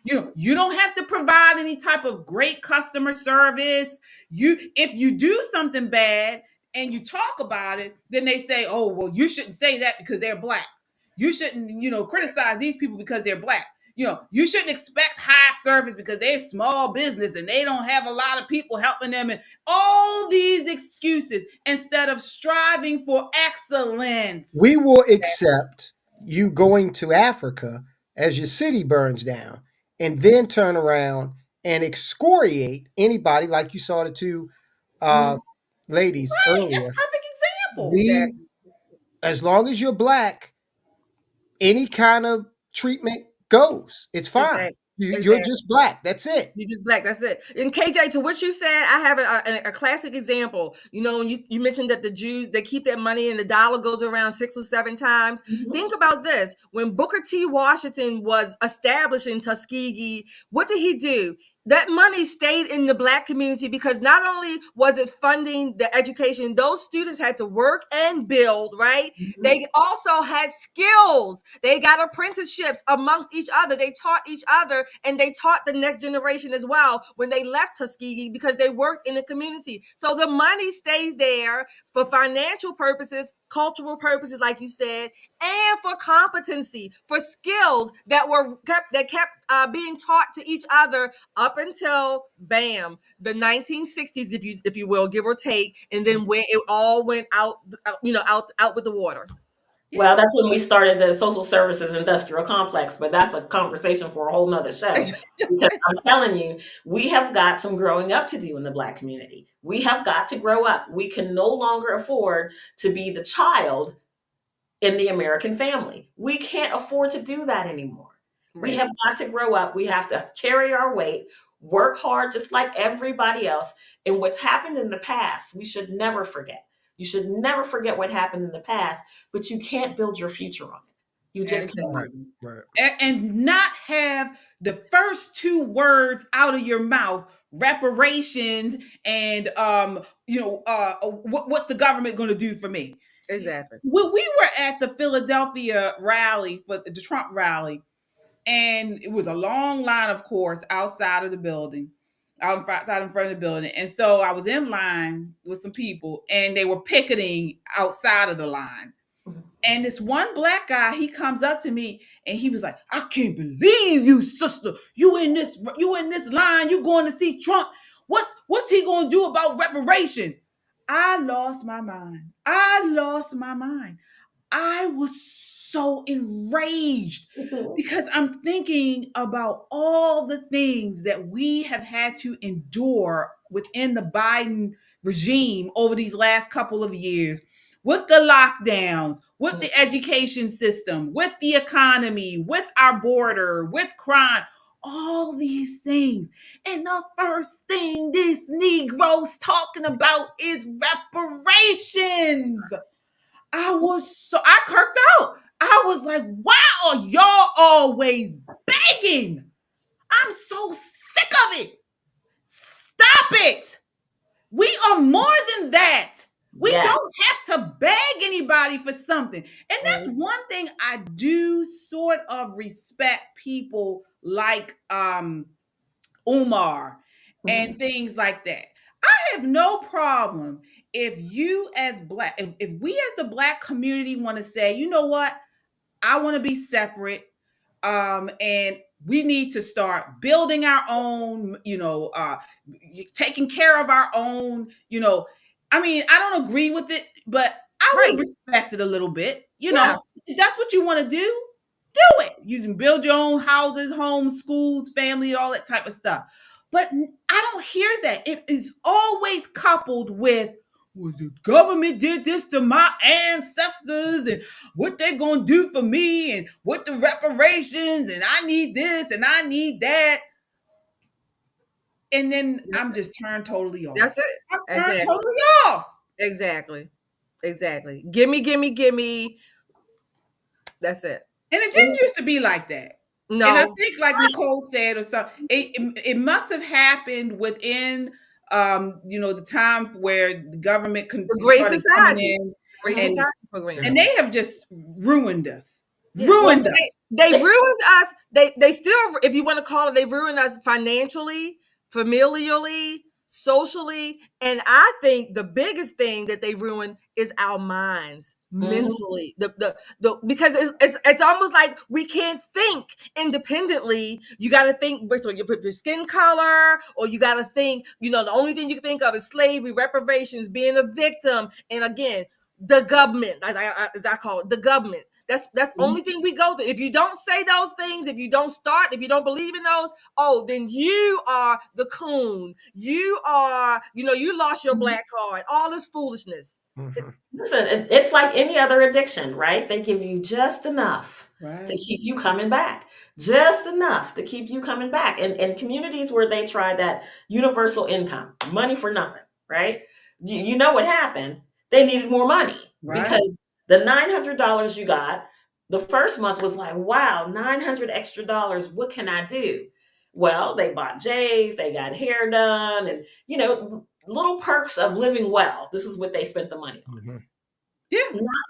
You know, you don't have to provide any type of great customer service. If you do something bad and you talk about it, then they say, oh, well, you shouldn't say that because they're Black. You shouldn't, criticize these people because they're Black. You shouldn't expect high service because they're small business and they don't have a lot of people helping them, and all these excuses instead of striving for excellence. We will accept you going to Africa as your city burns down and then turn around and excoriate anybody like you saw the two ladies earlier. That's a perfect example. As long as you're Black, any kind of treatment goes. It's fine. You're just Black. That's it. You're just Black. That's it. And KJ, to what you said, I have a classic example. You know, when you mentioned that the Jews, they keep that money and the dollar goes around 6 or 7 times. Mm-hmm. Think about this. When Booker T. Washington was established in Tuskegee, what did he do? That money stayed in the Black community because not only was it funding the education, those students had to work and build, right? Mm-hmm. They also had skills. They got apprenticeships amongst each other. They taught each other and they taught the next generation as well when they left Tuskegee because they worked in the community. So the money stayed there for financial purposes, cultural purposes, like you said, and for competency, for skills that kept being taught to each other up until the 1960s, if you will, give or take, and then when it all went out with the water. Well, that's when we started the social services industrial complex, but that's a conversation for a whole nother show. Because I'm telling you, we have got some growing up to do in the Black community. We have got to grow up. We can no longer afford to be the child in the American family. We can't afford to do that anymore. Right. We have got to grow up. We have to carry our weight, work hard just like everybody else. And what's happened in the past, we should never forget. You should never forget what happened in the past, but you can't build your future on it. You just can't. Right. And not have the first two words out of your mouth, reparations, and what the government going to do for me. Exactly. When we were at the Philadelphia rally for the Trump rally, and it was a long line, of course, outside of the building, outside in front of the building. And so I was in line with some people, and they were picketing outside of the line. And this one black guy, he comes up to me and he was like, "I can't believe you, sister. You in this line, you going to see Trump. What's he gonna do about reparations?" I lost my mind. I was so enraged because I'm thinking about all the things that we have had to endure within the Biden regime over these last couple of years, with the lockdowns, with the education system, with the economy, with our border, with crime, all these things. And the first thing this Negro's talking about is reparations. I kirked out. I was like, wow, y'all always begging. I'm so sick of it. Stop it. We are more than that. We don't have to beg anybody for something. And that's one thing I do sort of respect people like Umar and things like that. I have no problem if you as black, if we as the black community want to say, you know what, I want to be separate, and we need to start building our own, taking care of our own, I mean, I don't agree with it, but I would respect it a little bit. If that's what you want to do it. You can build your own houses, homes, schools, family, all that type of stuff. But I don't hear that. It is always coupled with, well, the government did this to my ancestors and what they're going to do for me and what the reparations and I need this and I need that. And then I'm just turned totally off. That's it. I'm turned totally off. Exactly. Gimme. That's it. And it didn't used to be like that. No. And I think, like Nicole said, or something, it must have happened within, the time where the government Great Society. And they have just ruined us. They ruined us. They still, if you want to call it, they ruined us financially, familially, socially, and I think the biggest thing that they ruined is our minds, mentally. Because it's almost like we can't think independently. You got to think based on your skin color, or you got to think, the only thing you can think of is slavery, reparations, being a victim, and again, the government, as I call it, the government. That's the only thing we go through. If you don't say those things, if you don't believe in those, then you are the coon. You are, you lost your black card. All this foolishness. Listen, it's like any other addiction, right? They give you just enough to keep you coming back. Just enough to keep you coming back. And communities where they tried that universal income, money for nothing, right? You know what happened? They needed more money because the $900 you got the first month was like, wow, $900 extra. What can I do? Well, they bought J's, they got hair done, and little perks of living well. This is what they spent the money on. Yeah,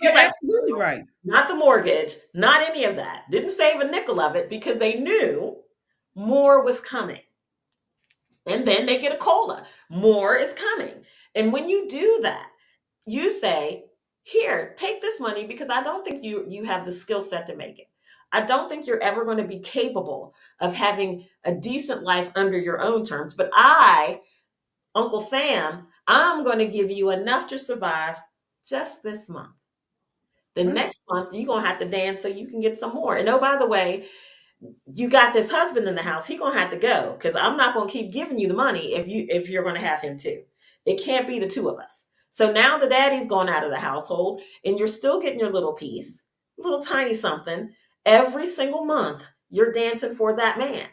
you're absolutely right. Not the mortgage, not any of that. Didn't save a nickel of it because they knew more was coming. And then they get a COLA. More is coming. And when you do that, you say, here, take this money because I don't think you have the skill set to make it. I don't think you're ever going to be capable of having a decent life under your own terms. But I, Uncle Sam, I'm going to give you enough to survive just this month. The next month, you're going to have to dance so you can get some more. And oh, by the way, you got this husband in the house. He's going to have to go because I'm not going to keep giving you the money if you're going to have him too. It can't be the two of us. So now the daddy's gone out of the household and you're still getting your little piece, little tiny something. Every single month, you're dancing for that man.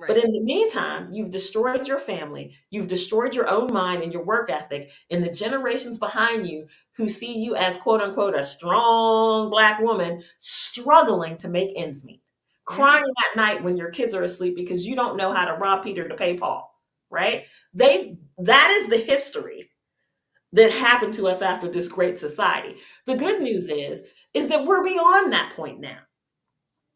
But in the meantime, you've destroyed your family, you've destroyed your own mind and your work ethic, and the generations behind you who see you as quote unquote a strong Black woman struggling to make ends meet, crying at night when your kids are asleep because you don't know how to rob Peter to pay Paul, right? That is the history that happened to us after this great society. The good news is that we're beyond that point now.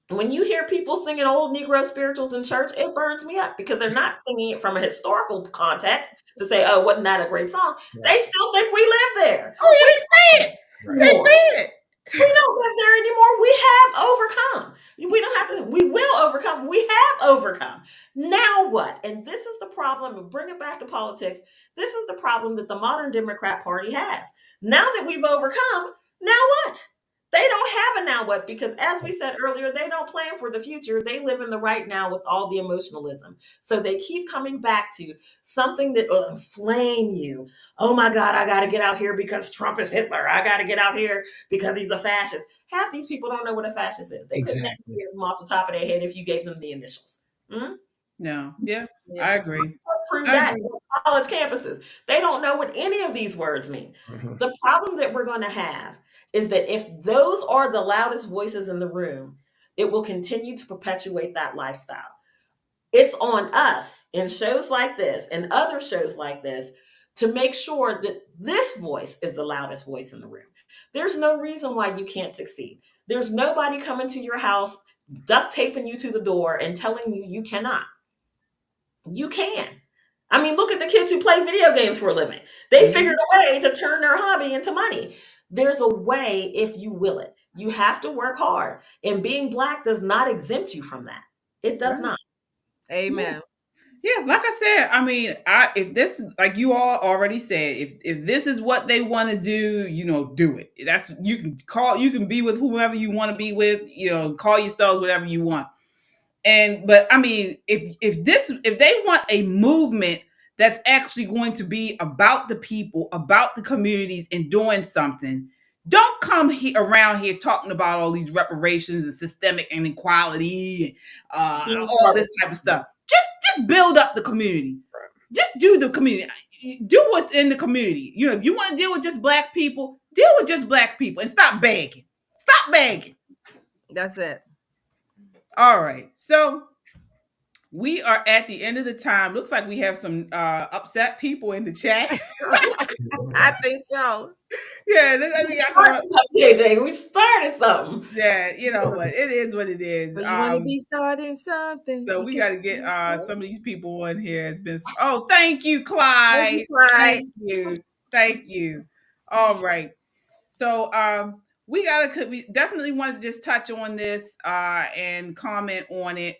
When you hear people singing old Negro spirituals in church, it burns me up because they're not singing it from a historical context to say, oh, wasn't that a great song? Right. They still think we live there. Oh, yeah, they say it. Right. They say it. We don't live there anymore. We have overcome. We don't have to, we will overcome. We have overcome. Now what? And this is the problem, and bring it back to politics. This is the problem that the modern Democrat Party has. Now that we've overcome, now what? They don't have a now what, because as we said earlier, they don't plan for the future. They live in the right now with all the emotionalism. So they keep coming back to something that will inflame you. Oh my God, I got to get out here because Trump is Hitler. I got to get out here because he's a fascist. Half these people don't know what a fascist is. They couldn't get them off the top of their head if you gave them the initials. No, I agree. Prove that on college campuses. They don't know what any of these words mean. The problem that we're going to have is that if those are the loudest voices in the room, it will continue to perpetuate that lifestyle. It's on us in shows like this and other shows like this to make sure that this voice is the loudest voice in the room. There's no reason why you can't succeed. There's nobody coming to your house, duct taping you to the door and telling you you cannot. You can. I mean, look at the kids who play video games for a living. They figured a way to turn their hobby into money. There's a way if you will it. You have to work hard. And being Black does not exempt you from that. It does not. Amen. Yeah, like I said, I mean, if this, like you all already said, if this is what they want to do, do it. That's you can be with whoever you want to be with, call yourselves whatever you want. But I mean, if they want a movement that's actually going to be about the people, about the communities, and doing something, don't come around here talking about all these reparations and systemic inequality and all this type of stuff. Just build up the community. Just do the community. Do what's in the community. If you want to deal with just Black people, deal with just Black people and stop begging. Stop begging. That's it. All right. So we are at the end of the time. Looks like we have some upset people in the chat. I think so. Yeah, we got some. JJ, we started something. Yeah, but it is what it is. So you want to be starting something. So we got to get some of these people on here. It's been. Oh, thank you, Clyde. Thank you. All right. So we definitely wanted to just touch on this and comment on it.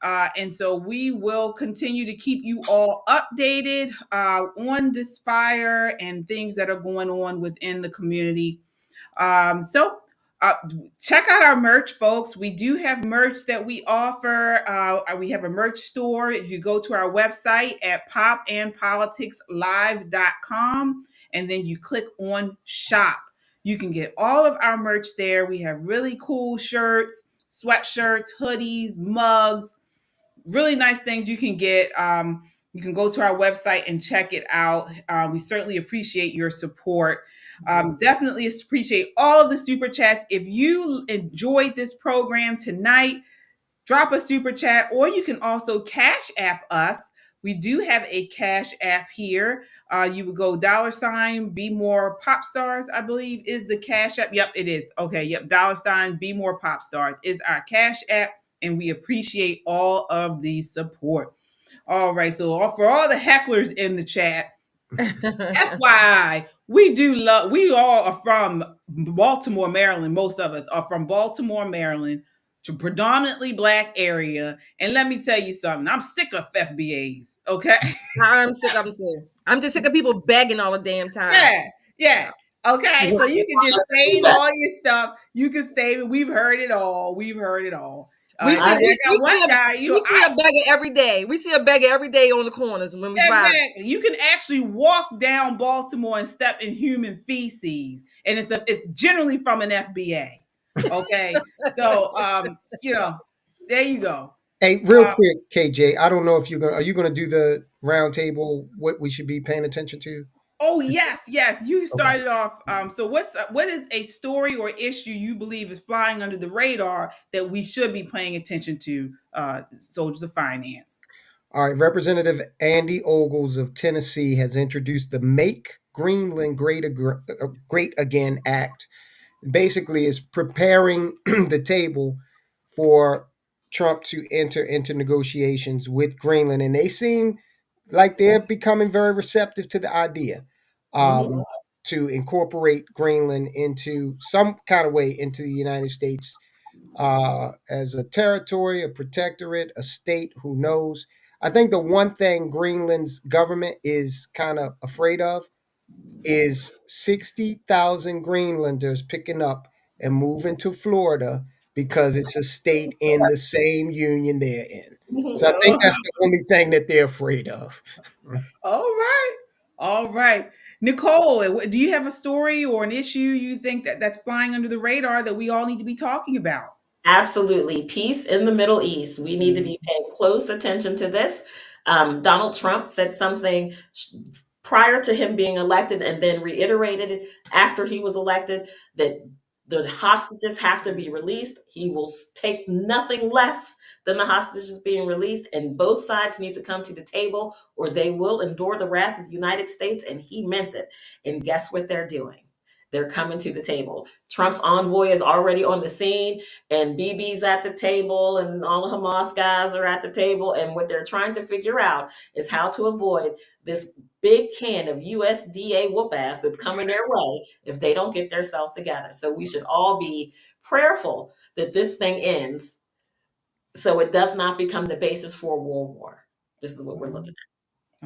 And so we will continue to keep you all updated on this fire and things that are going on within the community. So check out our merch, folks. We do have merch that we offer. We have a merch store. If you go to our website at popandpoliticslive.com and then you click on shop, you can get all of our merch there. We have really cool shirts, sweatshirts, hoodies, mugs, really nice things you can get. You can go to our website and check it out. We certainly appreciate your support. Definitely appreciate all of the super chats. If you enjoyed this program tonight, drop a super chat, or you can also Cash App us. We do have a Cash App here. You would go $ Be More Pop Stars, I believe is the Cash App. Yep, it is. Okay, yep. $ Be More Pop Stars is our Cash App, and we appreciate all of the support. All right, so for all the hecklers in the chat, FYI, we all are from Baltimore, Maryland. Most of us are from Baltimore, Maryland, to predominantly Black area. And let me tell you something, I'm sick of FBAs, okay? I'm sick of them too. I'm just sick of people begging all the damn time. Yeah. Okay, so you can just save all your stuff. You can save it. We've heard it all. We see a beggar every day. We see a beggar every day on the corners when we drive. You can actually walk down Baltimore and step in human feces, and it's generally from an FBA. Okay, so there you go. Hey, real quick, KJ, I don't know if are you gonna do the roundtable? What we should be paying attention to? Oh yes, yes. You Okay. started off. So what is a story or issue you believe is flying under the radar that we should be paying attention to? Soldiers of Finance. All right. Representative Andy Ogles of Tennessee has introduced the Make Greenland Great Again Act. Basically, is preparing the table for Trump to enter into negotiations with Greenland, and they seem like they're becoming very receptive to the idea to incorporate Greenland into some kind of way into the United States as a territory, a protectorate, a state. Who knows? I think the one thing Greenland's government is kind of afraid of is 60,000 Greenlanders picking up and moving to Florida because it's a state in the same union they're in. So I think that's the only thing that they're afraid of. All right. All right. Nicole, do you have a story or an issue you think that's flying under the radar that we all need to be talking about? Absolutely. Peace in the Middle East. We need to be paying close attention to this. Donald Trump said something prior to him being elected and then reiterated it after he was elected that the hostages have to be released. He will take nothing less than the hostages being released, and both sides need to come to the table or they will endure the wrath of the United States, and he meant it. And guess what they're doing? They're coming to the table. Trump's envoy is already on the scene, and Bibi's at the table, and all the Hamas guys are at the table. And what they're trying to figure out is how to avoid this big can of USDA whoop ass that's coming their way if they don't get themselves together. So we should all be prayerful that this thing ends so it does not become the basis for a world war. This is what we're looking at.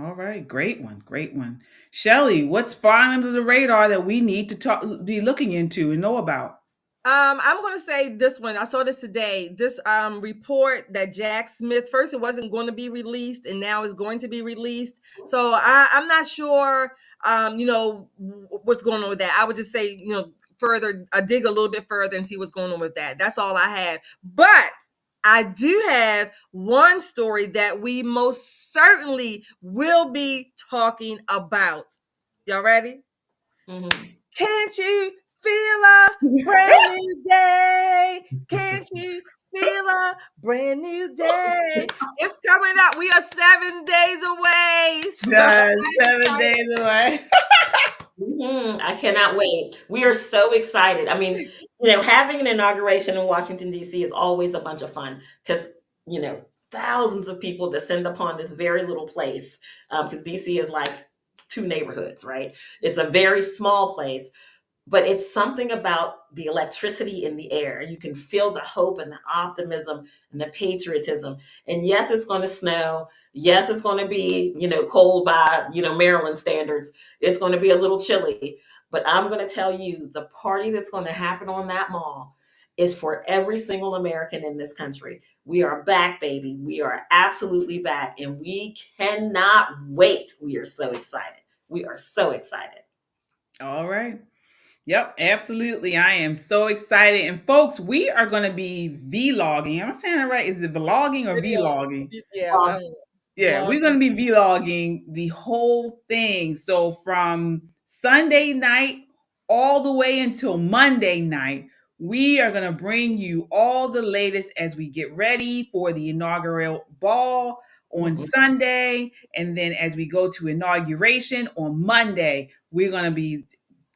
All right, great one, great one. Shelly, what's flying under the radar that we need to be looking into and know about? I'm going to say this one. I saw this today. This report that Jack Smith, first it wasn't going to be released, and now it's going to be released. So I'm not sure, what's going on with that. I would just say, further, dig a little bit further and see what's going on with that. That's all I have. But I do have one story that we most certainly will be talking about. Y'all ready? Mm-hmm. Can't you feel a brand new day? Can't you feel a brand new day? It's coming up. We are 7 days away. Yes, 7 days away. I cannot wait. We are so excited. I mean, having an inauguration in Washington, D.C. is always a bunch of fun because, thousands of people descend upon this very little place because D.C. is like 2 neighborhoods, right? It's a very small place, but it's something about the electricity in the air. You can feel the hope and the optimism and the patriotism. And yes, it's going to snow. Yes, it's going to be, cold by, Maryland standards. It's going to be a little chilly. But I'm going to tell you, the party that's going to happen on that mall is for every single American in this country. We are back, baby. We are absolutely back. And we cannot wait. We are so excited. We are so excited. All right. Yep, absolutely. I am so excited. And folks, we are going to be vlogging. Am I saying it right? Is it vlogging or vlogging? Yeah. Yeah, we're going to be vlogging the whole thing. So from Sunday night all the way until Monday night, we are going to bring you all the latest as we get ready for the inaugural ball on Sunday. And then as we go to inauguration on Monday, we're going to be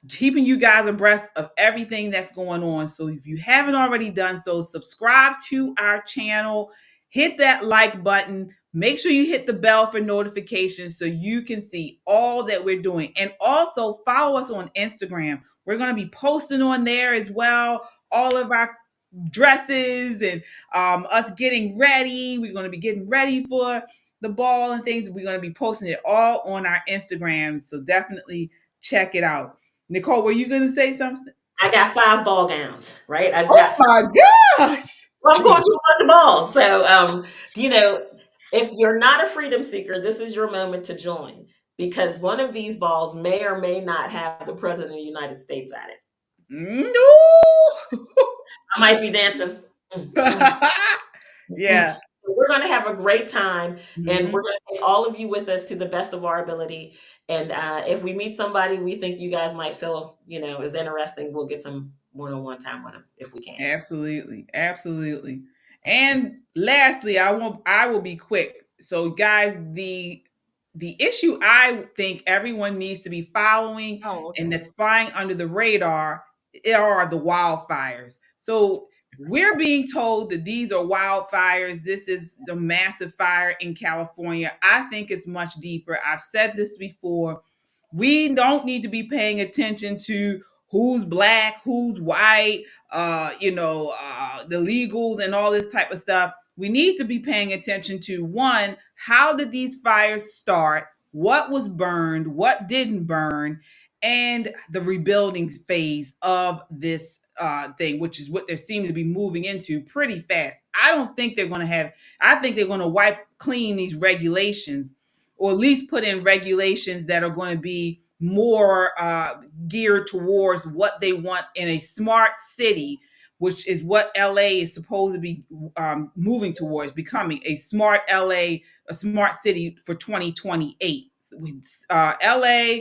keeping you guys abreast of everything that's going on. So if you haven't already done so, subscribe to our channel, hit that like button, make sure you hit the bell for notifications so you can see all that we're doing. And also follow us on Instagram. We're going to be posting on there as well, all of our dresses and us getting ready. We're going to be getting ready for the ball and things. We're going to be posting it all on our Instagram. So definitely check it out. Nicole, were you going to say something? I got 5 ball gowns, right? Oh my gosh! Well, I'm going to a bunch of balls. So, if you're not a freedom seeker, this is your moment to join because one of these balls may or may not have the President of the United States at it. No! I might be dancing. Yeah. We're going to have a great time, and Mhm. we're going to take all of you with us to the best of our ability. And if we meet somebody we think you guys might feel, is interesting, we'll get some one-on-one time with them if we can. Absolutely. Absolutely. And lastly, I will be quick. So guys, the issue I think everyone needs to be following and that's flying under the radar are the wildfires. So we're being told that these are wildfires. This is the massive fire in California. I think it's much deeper. I've said this before. We don't need to be paying attention to who's black, who's white, the legals and all this type of stuff. We need to be paying attention to, one, how did these fires start? What was burned? What didn't burn? And the rebuilding phase of this thing, which is what they seem to be moving into pretty fast. I don't think they're going to I think they're going to wipe clean these regulations, or at least put in regulations that are going to be more geared towards what they want in a smart city, which is what LA is supposed to be moving towards, becoming a smart LA, a smart city for 2028. LA,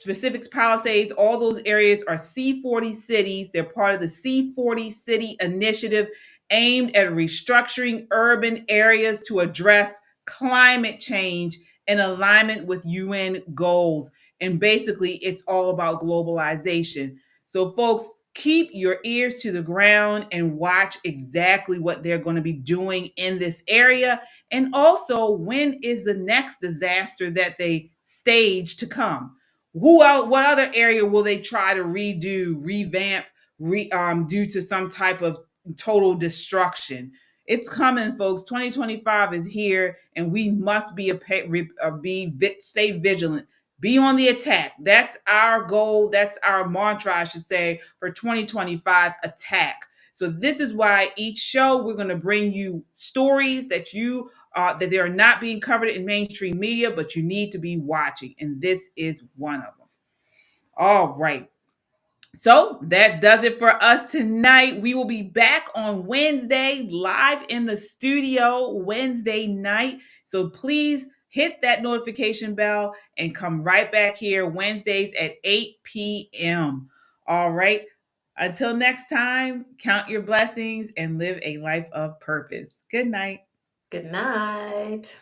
Pacific Palisades, all those areas are C40 cities. They're part of the C40 City Initiative, aimed at restructuring urban areas to address climate change in alignment with UN goals. And basically, it's all about globalization. So, folks, keep your ears to the ground and watch exactly what they're going to be doing in this area. And also, when is the next disaster that they stage to come? What other area will they try to redo, revamp, due to some type of total destruction? It's coming, folks. 2025 is here, and we must stay vigilant. Be on the attack. That's our goal. That's our mantra, I should say, for 2025: attack. So this is why each show we're going to bring you stories that that they are not being covered in mainstream media, but you need to be watching, and this is one of them. All right. So that does it for us tonight. We will be back on Wednesday, live in the studio Wednesday night. So please hit that notification bell and come right back here Wednesdays at 8 p.m. All right. Until next time, count your blessings and live a life of purpose. Good night. Good night.